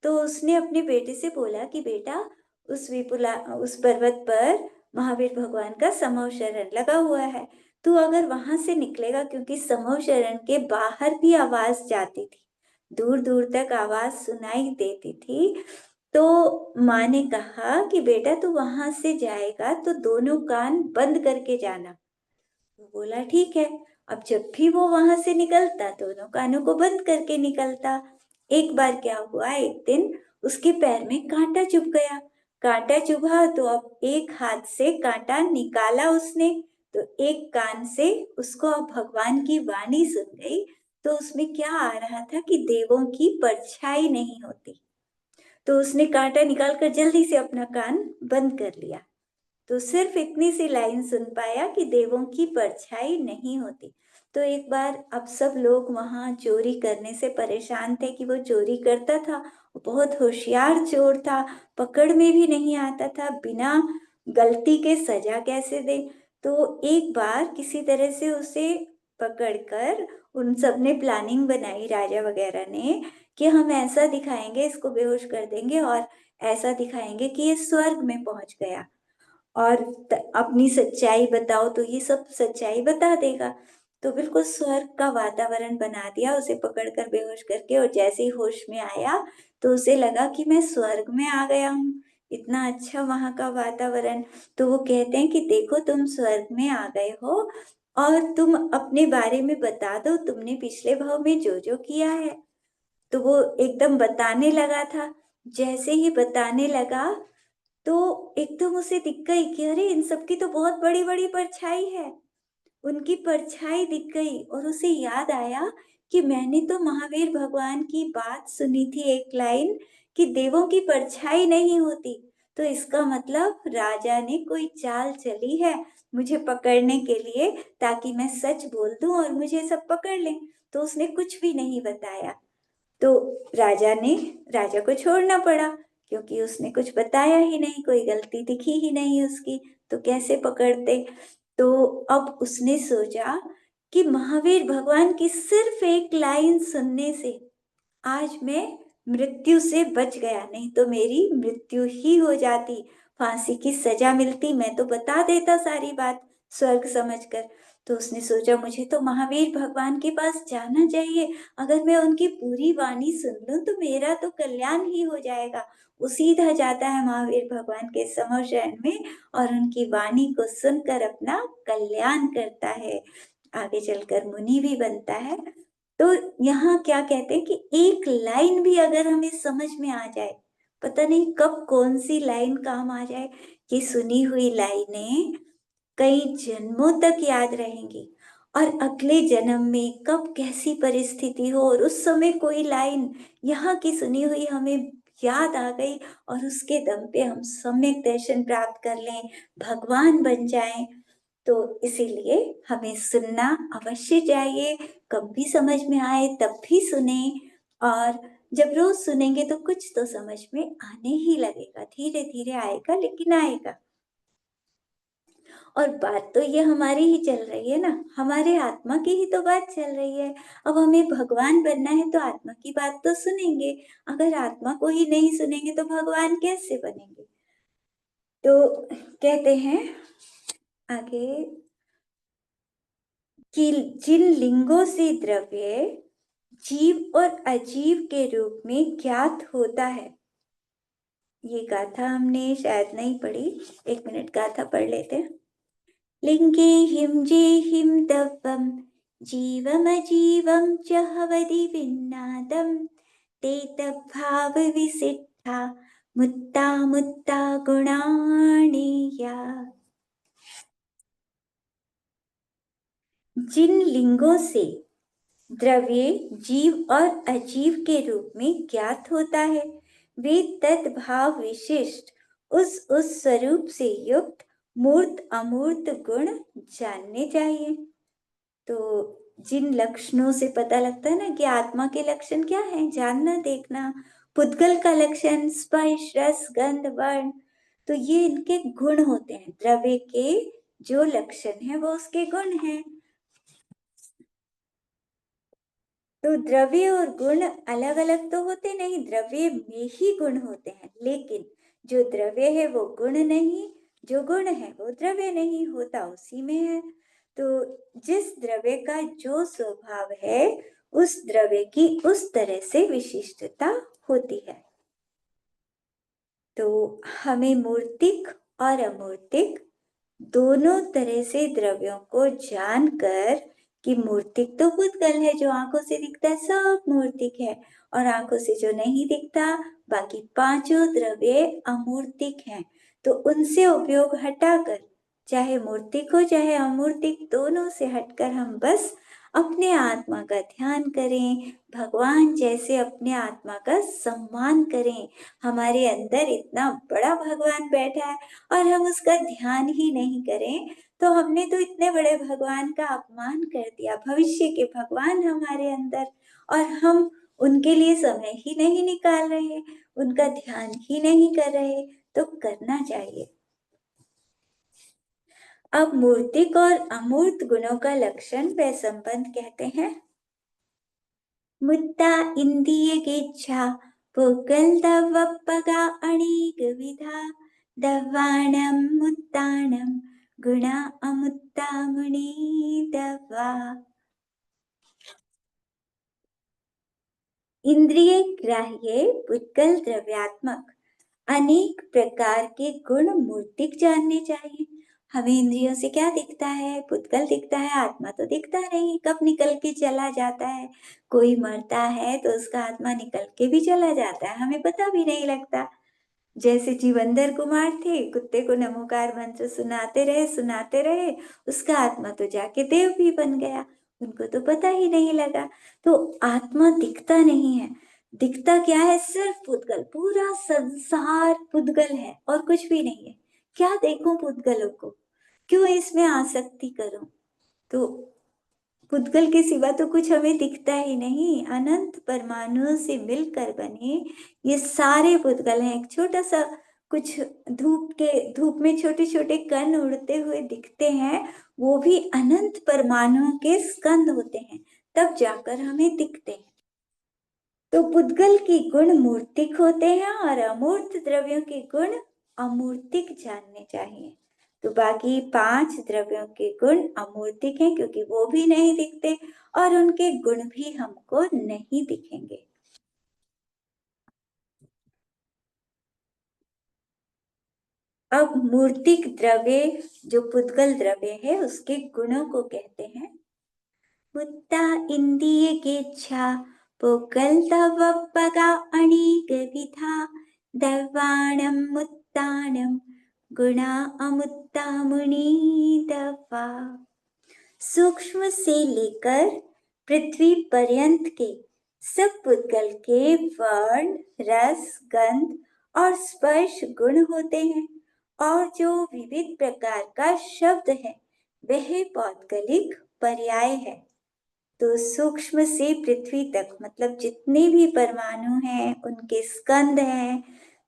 तो उसने अपने बेटे से बोला कि बेटा, उस पर्वत पर महावीर भगवान का समव शरण लगा हुआ है। तू अगर वहां से निकलेगा, क्योंकि समव शरण के बाहर भी आवाज जाती थी, दूर दूर तक आवाज सुनाई देती थी। तो माँ ने कहा कि बेटा तू वहां से जाएगा तो दोनों कान बंद करके जाना। वो बोला ठीक है। अब जब भी वो वहां से निकलता दोनों कानों को बंद करके निकलता। एक बार क्या हुआ, एक दिन उसके पैर में कांटा चुभ गया। कांटा चुभा तो अब एक हाथ से कांटा निकाला उसने, तो एक कान से उसको अब भगवान की वाणी सुन गई। तो उसमें क्या आ रहा था कि देवों की परछाई नहीं होती। तो उसने कांटा निकालकर जल्दी से अपना कान बंद कर लिया। तो सिर्फ इतनी सी लाइन सुन पाया कि देवों की परछाई नहीं होती। तो एक बार अब सब लोग वहां चोरी करने से परेशान थे कि वो चोरी करता था। वो बहुत होशियार चोर था, पकड़ में भी नहीं आता था, बिना गलती के सजा कैसे दे। तो एक बार किसी तरह से उसे पकड़कर उन सब ने प्लानिंग बनाई, राजा वगैरह ने, कि हम ऐसा दिखाएंगे, इसको बेहोश कर देंगे और ऐसा दिखाएंगे कि ये स्वर्ग में पहुंच गया और अपनी सच्चाई बताओ तो ये सब सच्चाई बता देगा। तो बिल्कुल स्वर्ग का वातावरण बना दिया उसे पकड़कर बेहोश करके, और जैसे ही होश में आया तो उसे लगा कि मैं स्वर्ग में आ गया हूँ, इतना अच्छा वहां का वातावरण। तो वो कहते हैं कि देखो तुम स्वर्ग में आ गए हो, और तुम अपने बारे में बता दो, तुमने पिछले भाव में जो जो किया है। तो वो एकदम बताने लगा था। जैसे ही बताने लगा तो एकदम उसे दिख गई कि अरे इन सब की तो बहुत बड़ी-बड़ी परछाई है। उनकी परछाई दिख गई और उसे याद आया कि मैंने तो महावीर भगवान की बात सुनी थी, एक लाइन, कि देवों की परछाई नहीं होती। तो इसका मतलब राजा ने कोई चाल चली है मुझे पकड़ने के लिए, ताकि मैं सच बोल दूं और मुझे सब पकड़ लें। तो उसने कुछ भी नहीं बताया। तो राजा को छोड़ना पड़ा, क्योंकि उसने कुछ बताया ही नहीं, कोई गलती दिखी ही नहीं उसकी, तो कैसे पकड़ते। तो अब उसने सोचा कि महावीर भगवान की सिर्फ एक लाइन सुनने से आज मैं मृत्यु से बच गया, नहीं तो मेरी मृत्यु ही हो जाती, फांसी की सजा मिलती। मैं तो बता देता सारी बात स्वर्ग समझकर। तो उसने सोचा मुझे तो महावीर भगवान के पास जाना चाहिए, अगर मैं उनकी पूरी वाणी सुन लूं तो मेरा तो कल्याण ही हो जाएगा। वो सीधा जाता है महावीर भगवान के समर शरण में और उनकी वाणी को सुनकर अपना कल्याण करता है, आगे चलकर मुनि भी बनता है। तो यहाँ क्या कहते हैं कि एक लाइन भी अगर हमें समझ में आ जाए, पता नहीं कब कौन सी लाइन काम आ जाए, कि सुनी हुई लाइनें कई जन्मों तक याद रहेंगी। और अगले जन्म में कब कैसी परिस्थिति हो और उस समय कोई लाइन यहाँ की सुनी हुई हमें याद आ गई, और उसके दम पे हम सम्यक दर्शन प्राप्त कर लें, भगवान बन जाएं। तो इसीलिए हमें सुनना अवश्य चाहिए, कब भी समझ में आए तब भी सुने। और जब रोज सुनेंगे तो कुछ तो समझ में आने ही लगेगा, धीरे धीरे आएगा लेकिन आएगा। और बात तो ये हमारी ही चल रही है ना, हमारे आत्मा की ही तो बात चल रही है। अब हमें भगवान बनना है तो आत्मा की बात तो सुनेंगे, अगर आत्मा को ही नहीं सुनेंगे तो भगवान कैसे बनेंगे। तो कहते हैं आगे, कि जिन लिंगों से द्रव्य जीव और अजीव के रूप में ज्ञात होता है। ये गाथा हमने शायद नहीं पढ़ी, 1 मिनट गाथा पढ़ लेते हैं। लिंगे हिम जे हिम दवम जीवमजीवं च हवदि विन्नादं ते तद्भाव विसिद्धा मुत्ता मुत्ता गुणाणीया। जिन लिंगों से द्रव्य जीव और अजीव के रूप में ज्ञात होता है, वे तद्भाव विशिष्ट उस स्वरूप से युक्त मूर्त अमूर्त गुण जानने चाहिए। तो जिन लक्षणों से पता लगता है ना कि आत्मा के लक्षण क्या है, जानना देखना। पुद्गल का लक्षण स्पर्श रस गंध वर्ण, तो ये इनके गुण होते हैं। द्रव्य के जो लक्षण है वो उसके गुण हैं। तो द्रव्य और गुण अलग अलग तो होते नहीं, द्रव्य में ही गुण होते हैं, लेकिन जो द्रव्य है वो गुण नहीं, जो गुण है वो द्रव्य नहीं होता, उसी में है। तो जिस द्रव्य का जो स्वभाव है, उस द्रव्य की उस तरह से विशिष्टता होती है। तो हमें मूर्तिक और अमूर्तिक दोनों तरह से द्रव्यों को जानकर, कि मूर्तिक तो पुद्गल है, जो आंखों से दिखता है सब मूर्तिक है, और आंखों से जो नहीं दिखता बाकी पांचों द्रव्य अमूर्तिक हैं। तो उनसे उपयोग हटाकर, चाहे मूर्तिक हो चाहे अमूर्तिक, दोनों से हटकर हम बस अपने आत्मा का ध्यान करें, भगवान जैसे अपने आत्मा का सम्मान करें। हमारे अंदर इतना बड़ा भगवान बैठा है और हम उसका ध्यान ही नहीं करें, तो हमने तो इतने बड़े भगवान का अपमान कर दिया। भविष्य के भगवान हमारे अंदर, और हम उनके लिए समय ही नहीं निकाल रहे, उनका ध्यान ही नहीं कर रहे। तो करना चाहिए। अब मूर्तिक और अमूर्त गुणों का लक्षण व संबंध कहते हैं। मुत्ता इंद्रिय गेच्छा पुगल्दवप्पगा अनेक विधा दवाणं मुत्तानं गुणा अमुत्ता मुनि दवा। इंद्रिय ग्राह्य पुद्गल द्रव्यात्मक अनेक प्रकार के गुण मूर्तिक जानने चाहिए। हमें इंद्रियों से क्या दिखता है? पुद्गल दिखता है, आत्मा तो दिखता नहीं, कब निकल के चला जाता है। कोई मरता है तो उसका आत्मा निकल के भी चला जाता है, हमें पता भी नहीं लगता। जैसे जीवंदर कुमार थे, कुत्ते को नमोकार मंत्र सुनाते रहे, उसका आत्मा तो जाके देव भी बन गया, उनको तो पता ही नहीं लगा। तो आत्मा दिखता नहीं है, दिखता क्या है? सिर्फ पुद्गल, पूरा संसार पुद्गल है और कुछ भी नहीं है। क्या देखूं पुद्गलों को, क्यों इसमें आसक्ति करूं? तो पुद्गल के सिवा तो कुछ हमें दिखता ही नहीं। अनंत परमाणुओं से मिलकर बने ये सारे पुद्गल हैं। एक छोटा सा कुछ धूप में छोटे छोटे कण उड़ते हुए दिखते हैं, वो भी अनंत परमाणुओं के स्कंद होते हैं, तब जाकर हमें दिखते हैं। तो पुद्गल के गुण मूर्तिक होते हैं और अमूर्त द्रव्यों के गुण अमूर्तिक जानने चाहिए। तो बाकी 5 द्रव्यों के गुण अमूर्तिक हैं, क्योंकि वो भी नहीं दिखते और उनके गुण भी हमको नहीं दिखेंगे। अब मूर्तिक द्रव्य, जो पुद्गल द्रव्य है, उसके गुणों को कहते हैं। मुत्ता इंद्रिय गेच्छा पुगल्दवप्पगा अनेक विधा दर्वाणं मुत्तानं गुणा अमुत्ता मुनि दवा। सूक्ष्म से लेकर पृथ्वी पर्यंत के सब पुद्गल के वर्ण रस गंध और स्पर्श गुण होते हैं, और जो विविध प्रकार का शब्द है वह पौद्गलिक पर्याय है। तो सूक्ष्म से पृथ्वी तक, मतलब जितने भी परमाणु हैं उनके स्कंद हैं,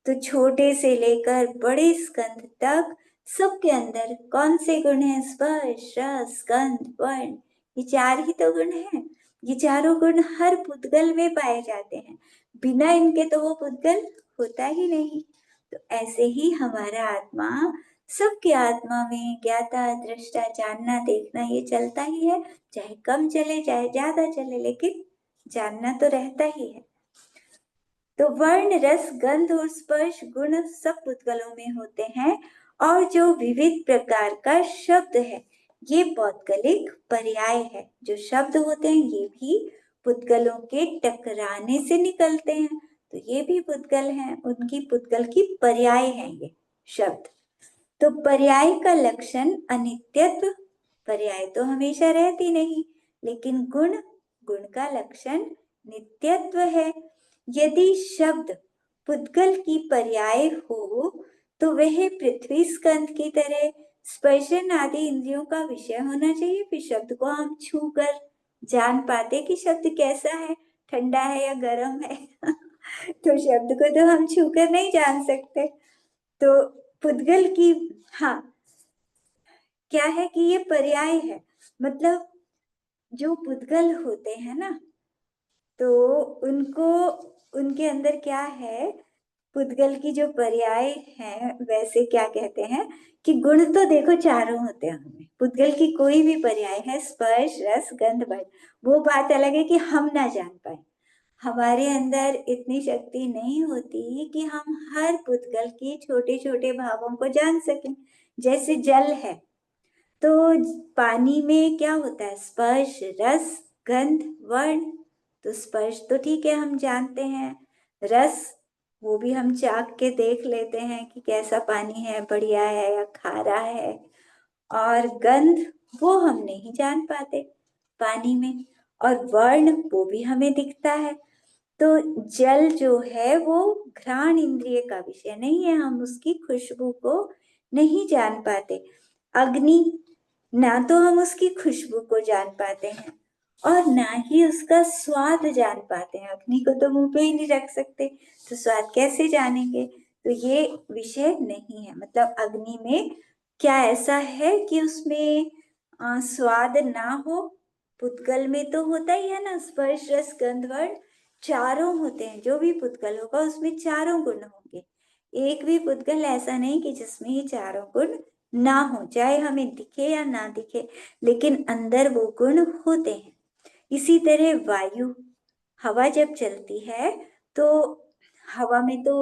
तो छोटे से लेकर बड़े स्कंद तक सबके अंदर कौन से गुण हैं? स्पर्श रस गंध वर्ण, ये 4 ही तो गुण हैं। ये चारों गुण हर पुद्गल में पाए जाते हैं, बिना इनके तो वो पुद्गल होता ही नहीं। तो ऐसे ही हमारा आत्मा सबकी आत्मा में ज्ञाता दृष्टा जानना देखना ये चलता ही है, चाहे कम चले चाहे ज्यादा चले, लेकिन जानना तो रहता ही है। तो वर्ण रस गंध और स्पर्श गुण सब पुद्गलों में होते हैं, और जो विविध प्रकार का शब्द है ये पौद्गलिक पर्याय है। जो शब्द होते हैं ये भी पुद्गलों के टकराने से निकलते हैं, तो ये भी पुद्गल हैं, उनकी पुद्गल की पर्याय है ये शब्द। तो पर्याय का लक्षण अनित्यत्व, पर्याय तो हमेशा रहती नहीं, लेकिन गुण, गुण का लक्षण नित्यत्व है। यदि शब्द पुद्गल की पर्याय हो तो वह पृथ्वी स्कंद की तरह स्पर्शन आदि इंद्रियों का विषय होना चाहिए। फिर शब्द को हम छू कर जान पाते कि शब्द कैसा है, ठंडा है या गर्म है तो शब्द को तो हम छू कर नहीं जान सकते। तो पुद्गल की, हाँ, क्या है कि ये पर्याय है, मतलब जो पुद्गल होते हैं ना, तो उनको, उनके अंदर क्या है, पुद्गल की जो पर्याय है वैसे क्या कहते हैं कि गुण तो देखो चारों होते हैं हमें, पुद्गल की कोई भी पर्याय है, स्पर्श रस गंध वर्ण, वो बात अलग है कि हम ना जान पाए, हमारे अंदर इतनी शक्ति नहीं होती कि हम हर पुद्गल की छोटे छोटे भावों को जान सकें। जैसे जल है, तो पानी में क्या होता है, स्पर्श रस गंध वर्ण। तो स्पर्श तो ठीक है हम जानते हैं, रस वो भी हम चाख के देख लेते हैं कि कैसा पानी है, बढ़िया है या खारा है, और गंध वो हम नहीं जान पाते पानी में, और वर्ण वो भी हमें दिखता है। तो जल जो है वो घ्राण इंद्रिय का विषय नहीं है, हम उसकी खुशबू को नहीं जान पाते। अग्नि, ना तो हम उसकी खुशबू को जान पाते हैं और ना ही उसका स्वाद जान पाते हैं, अग्नि को तो मुंह पे ही नहीं रख सकते, तो स्वाद कैसे जानेंगे। तो ये विषय नहीं है, मतलब अग्नि में क्या ऐसा है कि उसमें स्वाद ना हो, पुद्गल में तो होता ही है ना, स्पर्श रस गंध वर्ण चारों होते हैं, जो भी पुद्गल होगा उसमें चारों गुण होंगे। एक भी पुद्गल ऐसा नहीं कि जिसमें ये चारों गुण ना हो, चाहे हमें दिखे या ना दिखे, लेकिन अंदर वो गुण होते हैं। इसी तरह वायु, हवा जब चलती है तो हवा में तो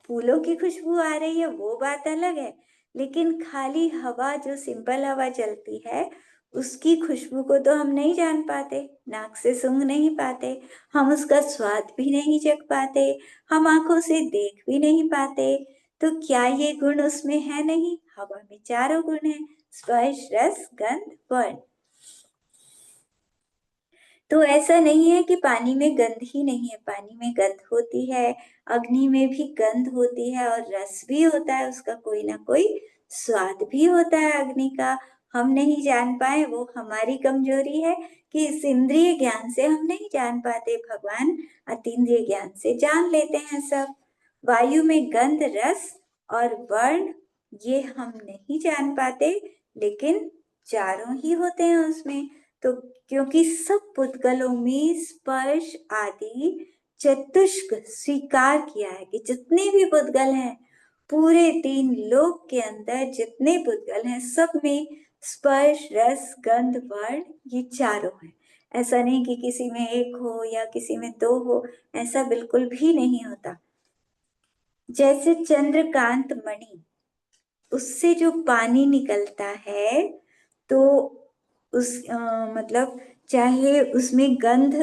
फूलों की खुशबू आ रही है, वो बात अलग है, लेकिन खाली हवा, जो सिंपल हवा चलती है, उसकी खुशबू को तो हम नहीं जान पाते, नाक से सूंघ नहीं पाते, हम उसका स्वाद भी नहीं चख पाते, हम आंखों से देख भी नहीं पाते। तो क्या ये गुण उसमें है नहीं, हवा में चारों गुण है, स्पर्श रस गंध वर्ण। तो ऐसा नहीं है कि पानी में गंध ही नहीं है, पानी में गंध होती है, अग्नि में भी गंध होती है, और रस भी होता है, उसका कोई ना कोई स्वाद भी होता है अग्नि का, हम नहीं जान पाए, वो हमारी कमजोरी है कि इस इंद्रिय ज्ञान से हम नहीं जान पाते, भगवान अतीन्द्रिय ज्ञान से जान लेते हैं सब। वायु में गंध रस और वर्ण ये हम नहीं जान पाते, लेकिन चारों ही होते हैं उसमें। तो क्योंकि सब पुद्गलों में स्पर्श आदि चतुष्क स्वीकार किया है कि जितने भी पुद्गल हैं, पूरे 3 लोक के अंदर जितने पुद्गल हैं, सब में स्पर्श रस गंध वर्ण ये चारों हैं। ऐसा नहीं कि किसी में एक हो या किसी में दो हो, ऐसा बिल्कुल भी नहीं होता। जैसे चंद्रकांत मणि, उससे जो पानी निकलता है, तो उस मतलब चाहे उसमें गंध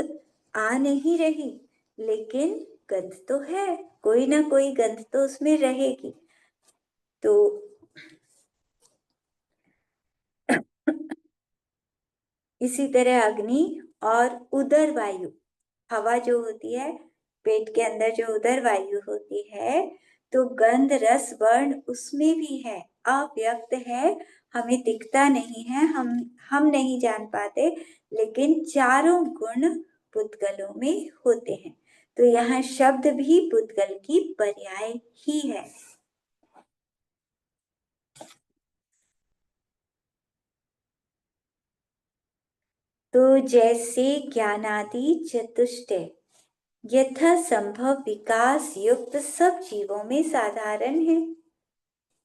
आ नहीं रही, लेकिन गंध तो है, कोई ना कोई गंध तो उसमें रहेगी। तो इसी तरह अग्नि और उदर वायु, हवा जो होती है, पेट के अंदर जो उदर वायु होती है, तो गंध रस वर्ण उसमें भी है, अव्यक्त है, हमें दिखता नहीं है, हम नहीं जान पाते, लेकिन चारों गुण पुद्गलों में होते हैं। तो यहाँ शब्द भी पुद्गल की पर्याय ही है। तो जैसे ज्ञानादि चतुष्टय यथा संभव विकास युक्त सब जीवों में साधारण है,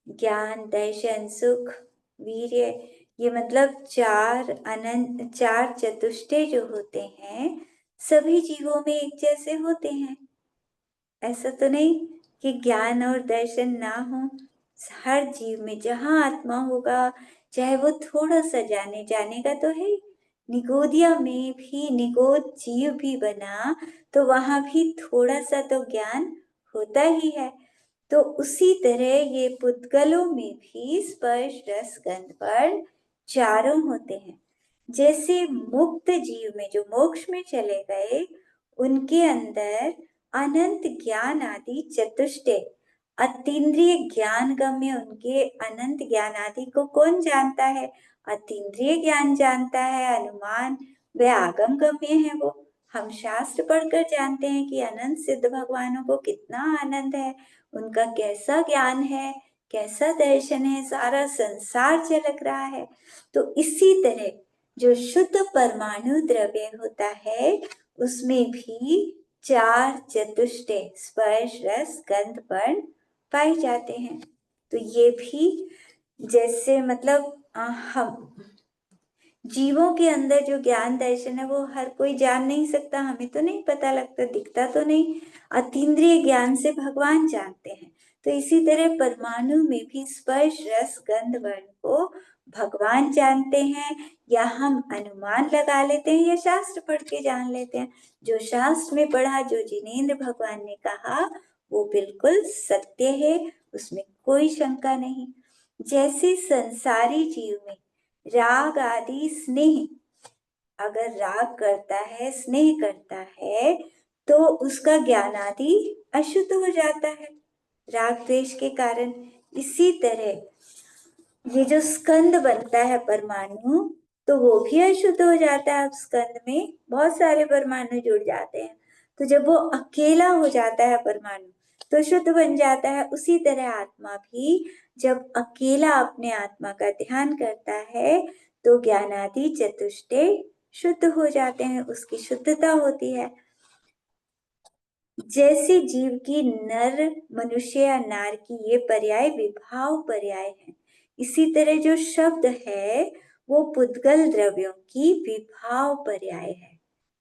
ज्ञान, दर्शन, सुख, वीर्य, ये मतलब चार चतुष्टय जो होते हैं सभी जीवों में एक जैसे होते हैं। ऐसा तो नहीं कि ज्ञान और दर्शन ना हो। हर जीव में जहां आत्मा होगा, चाहे वो थोड़ा सा जानेगा तो है। निगोदिया में भी निगोद जीव भी बना तो वहां भी थोड़ा सा तो ज्ञान होता ही है। तो उसी तरह ये पुद्गलों में भी स्पर्श, रस, गंध, वर्ण चारों होते हैं। जैसे मुक्त जीव में जो मोक्ष में चले गए, उनके अंदर अनंत ज्ञान आदि चतुष्टय, अतीन्द्रिय ज्ञान गम्य, उनके अनंत ज्ञान आदि को कौन जानता है? अतीन्द्रिय ज्ञान जानता है, अनुमान व आगम गम्य है वो। हम शास्त्र पढ़कर जानते हैं कि अनंत सिद्ध भगवानों को कितना आनंद है, उनका कैसा ज्ञान है, कैसा दर्शन है, सारा संसार झलक रहा है। तो इसी तरह जो शुद्ध परमाणु द्रव्य होता है, उसमें भी चार चतुष्टय स्पर्श, रस, गंध, वर्ण पाए जाते हैं। तो ये भी जैसे मतलब हम जीवों के अंदर जो ज्ञान दर्शन है वो हर कोई जान नहीं सकता, हमें तो नहीं पता लगता, दिखता तो नहीं। अतीन्द्रिय ज्ञान से भगवान जानते हैं। तो इसी तरह परमाणु में भी स्पर्श, रस, गंध, वर्ण को भगवान जानते हैं, या हम अनुमान लगा लेते हैं, या शास्त्र पढ़ के जान लेते हैं। जो शास्त्र में पढ़ा, जो जिनेंद्र भगवान ने कहा, वो बिल्कुल सत्य है, उसमें कोई शंका नहीं। जैसे संसारी जीव में राग आदि स्नेह, अगर राग करता है, स्नेह करता है, तो उसका ज्ञान आदि अशुद्ध हो जाता है राग द्वेष के कारण। इसी तरह ये जो स्कंद बनता है परमाणु, तो वो भी अशुद्ध हो जाता है। अब स्कंद में बहुत सारे परमाणु जुड़ जाते हैं, तो जब वो अकेला हो जाता है परमाणु तो शुद्ध बन जाता है। उसी तरह आत्मा भी जब अकेला अपने आत्मा का ध्यान करता है तो ज्ञानादि चतुष्टय शुद्ध हो जाते हैं, उसकी शुद्धता होती है। जैसे जीव की नर, मनुष्य या नार की ये पर्याय विभाव पर्याय है, इसी तरह जो शब्द है वो पुद्गल द्रव्यों की विभाव पर्याय है।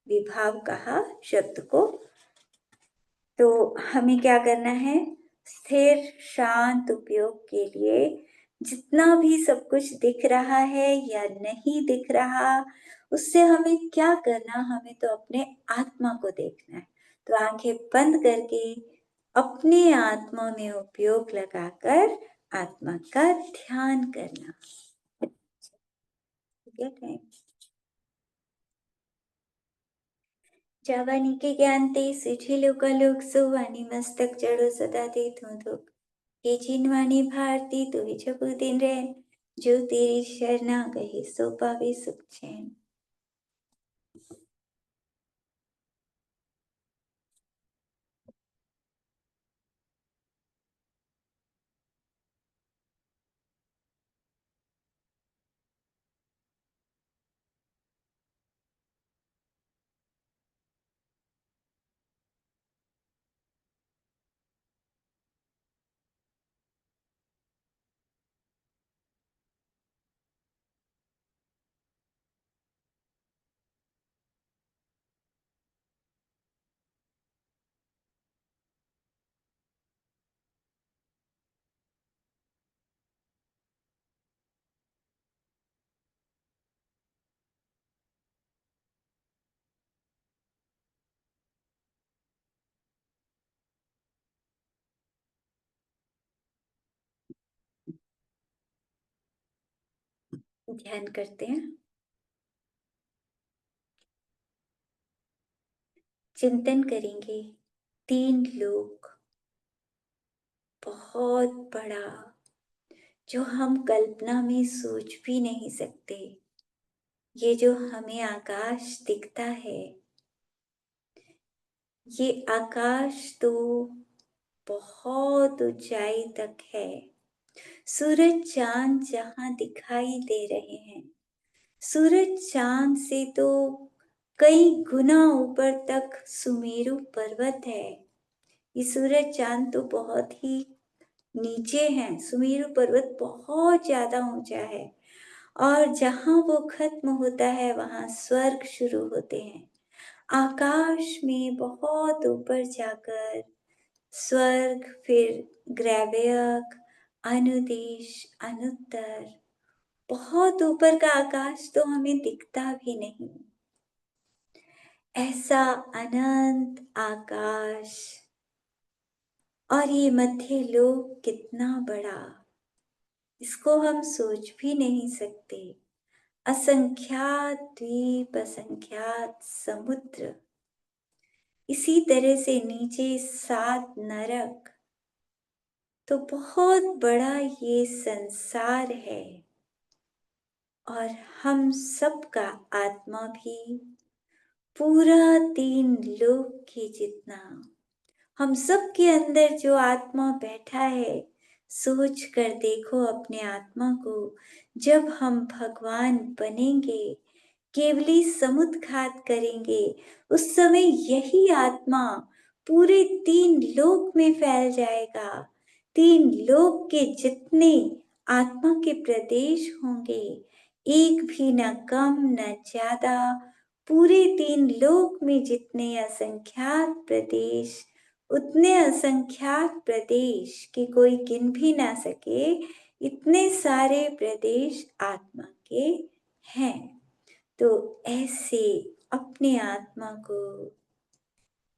विभाव कहा शब्द को। तो हमें क्या करना है? स्थिर शांत उपयोग के लिए जितना भी सब कुछ दिख रहा है या नहीं दिख रहा, उससे हमें क्या करना? हमें तो अपने आत्मा को देखना है। तो आंखें बंद करके अपने आत्मा में उपयोग लगाकर आत्मा का ध्यान करना। ठीक है। जावानी के ज्ञानते शिथिलोक सुवानी मस्तक जड़ो सदा दे धुक। ये जिनवानी भारती तो ही जबु दिन रैन, जो तेरी शरणा गए सो पावे सुख चैन। ध्यान करते हैं, चिंतन करेंगे। तीन लोग, बहुत बड़ा, जो हम कल्पना में सोच भी नहीं सकते। ये जो हमें आकाश दिखता है, ये आकाश तो बहुत ऊंचाई तक है। सूरज चांद जहां दिखाई दे रहे हैं, सूरज चांद से तो कई गुना ऊपर तक सुमेरु पर्वत है। ये सूरज चांद तो बहुत ही नीचे हैं, सुमेरु पर्वत बहुत ज़्यादा ऊँचा है और जहाँ वो खत्म होता है वहाँ स्वर्ग शुरू होते हैं। आकाश में बहुत ऊपर जाकर स्वर्ग, फिर ग्रैवयक, अनुदेश, अनुत्तर, बहुत ऊपर का आकाश तो हमें दिखता भी नहीं। ऐसा अनंत आकाश और ये मध्य लोक कितना बड़ा, इसको हम सोच भी नहीं सकते। असंख्यात द्वीप, असंख्यात समुद्र, इसी तरह से नीचे 7 नरक, तो बहुत बड़ा ये संसार है। और हम सबका आत्मा भी पूरा 3 लोक के जितना, हम सब के अंदर जो आत्मा बैठा है, सोच कर देखो अपने आत्मा को। जब हम भगवान बनेंगे, केवली समुद्घात करेंगे, उस समय यही आत्मा पूरे 3 लोक में फैल जाएगा। 3 लोक के जितने आत्मा के प्रदेश होंगे, एक भी न कम न ज्यादा, पूरे 3 लोक में जितने असंख्यात प्रदेश, उतने असंख्यात प्रदेश कि कोई गिन भी ना सके, इतने सारे प्रदेश आत्मा के हैं। तो ऐसे अपने आत्मा को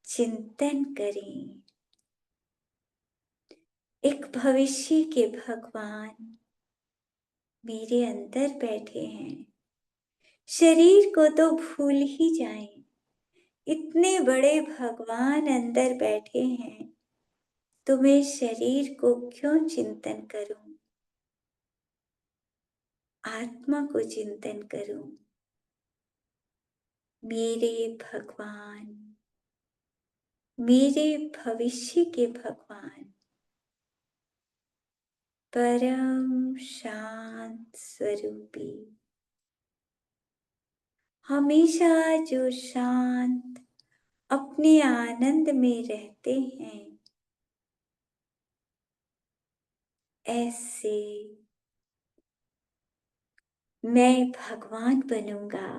चिंतन करें। एक भविष्य के भगवान मेरे अंदर बैठे हैं। शरीर को तो भूल ही जाएं, इतने बड़े भगवान अंदर बैठे हैं, तो मैं शरीर को क्यों चिंतन करूं? आत्मा को चिंतन करूं। मेरे भगवान, मेरे भविष्य के भगवान, परम शांत स्वरूपी, हमेशा जो शांत अपने आनंद में रहते हैं, ऐसे मैं भगवान बनूंगा।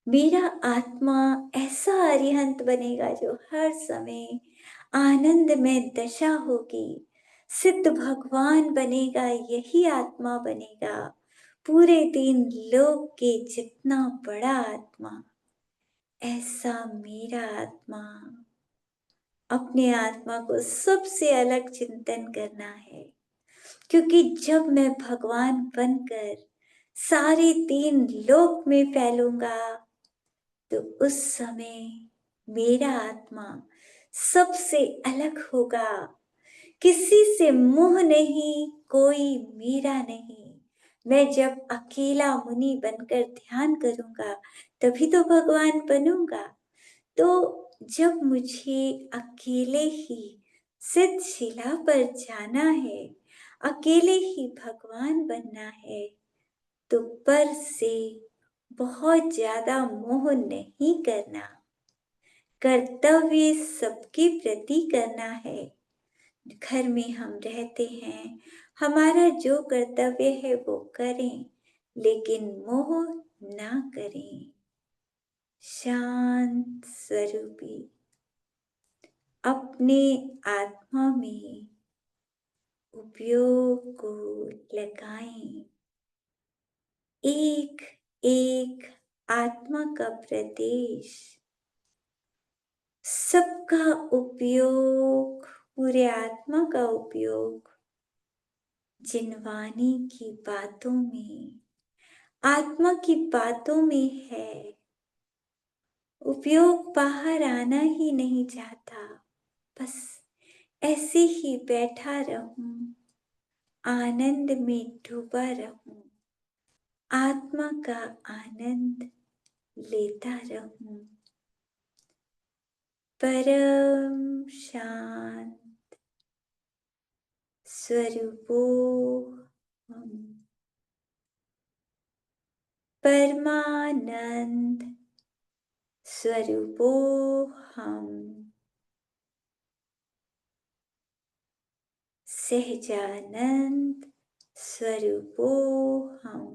मेरा आत्मा ऐसा अरिहंत बनेगा जो हर समय आनंद में दशा होगी। सिद्ध भगवान बनेगा, यही आत्मा बनेगा। पूरे 3 लोक के जितना बड़ा आत्मा, ऐसा मेरा आत्मा। अपने आत्मा को सबसे अलग चिंतन करना है, क्योंकि जब मैं भगवान बनकर सारे 3 लोक में फैलूंगा, तो उस समय मेरा आत्मा सबसे अलग होगा। किसी से मोह नहीं, कोई मेरा नहीं। मैं जब अकेला मुनि बनकर ध्यान करूंगा, तभी तो भगवान बनूंगा। तो जब मुझे अकेले ही सिद्ध शिला पर जाना है, अकेले ही भगवान बनना है, तो पर से बहुत ज्यादा मोह नहीं करना। कर्तव्य सबके प्रति करना है। घर में हम रहते हैं, हमारा जो कर्तव्य है वो करें, लेकिन मोह ना करें। शांत स्वरूपी अपने आत्मा में उपयोग को लगाएं। एक एक आत्मा का प्रदेश, सबका उपयोग, पूरे आत्मा का उपयोग जिनवानी की बातों में, आत्मा की बातों में है। उपयोग बाहर आना ही नहीं चाहता, बस ऐसे ही बैठा रहूं, आनंद में डूबा रहूं, आत्मा का आनंद लेता रहूं। परम शांत स्वरूपो हम, परमानंद स्वरूपो हम, सहजानंद स्वरूपोऽहम्।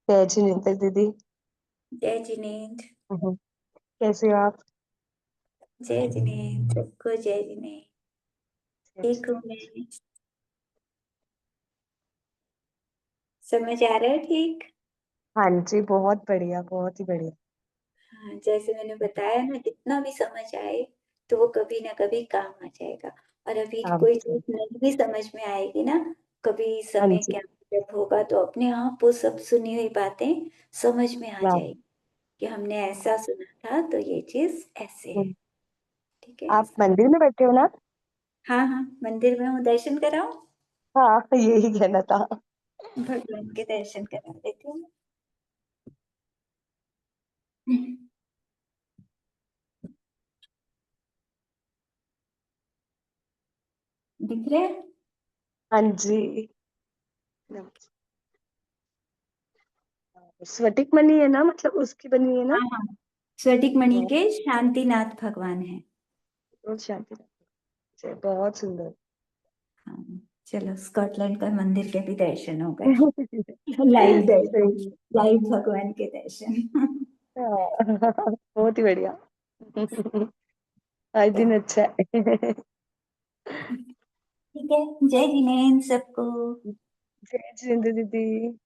जय जिनेन्द्र दीदी। जय जिनेन्द्र। हम्म, कैसे हो आप? जय जिनेन्द्र, सबको जय जिनेन्द्र। ठीक हूँ मैं। समझ आ रहा है ठीक? हाँ जी, बहुत बढ़िया, बहुत ही बढ़िया। हाँ, जैसे मैंने बताया ना, जितना भी समझ आए तो वो कभी ना कभी काम आ जाएगा। और अभी हाँ कोई जी। चीज नहीं भी समझ में आएगी ना, कभी हाँ समय जी। क्या जब होगा तो अपने आप वो सब सुनी हुई बातें समझ में आ हाँ। जाएगी कि हमने ऐसा सुना था तो ये चीज ऐसे है। हम्म, ठीक है। आप मंदिर में बैठे हो ना? हाँ हाँ, मंदिर में हूँ, दर्शन कराऊं? हाँ, यही कहना था। भगवान के दर्शन करा देती हूँ। दिख रहे हैं? हाँ जी। स्फटिक मणि है ना, मतलब उसकी बनी है ना? हाँ हाँ, स्फटिक मणि बहुत के शांतिनाथ भगवान है। बहुत शांति से, बहुत सुंदर। हाँ, चलो स्कॉटलैंड का मंदिर के भी दर्शन हो गए। लाइव दर्शन, सही। लाइव भगवान के दर्शन। हाँ, बहुत ही बढ़िया। आज दिन अच्छा है। ठीक है, जय जिनेन्द्र सबको। जय जिनेन्द्र दीदी।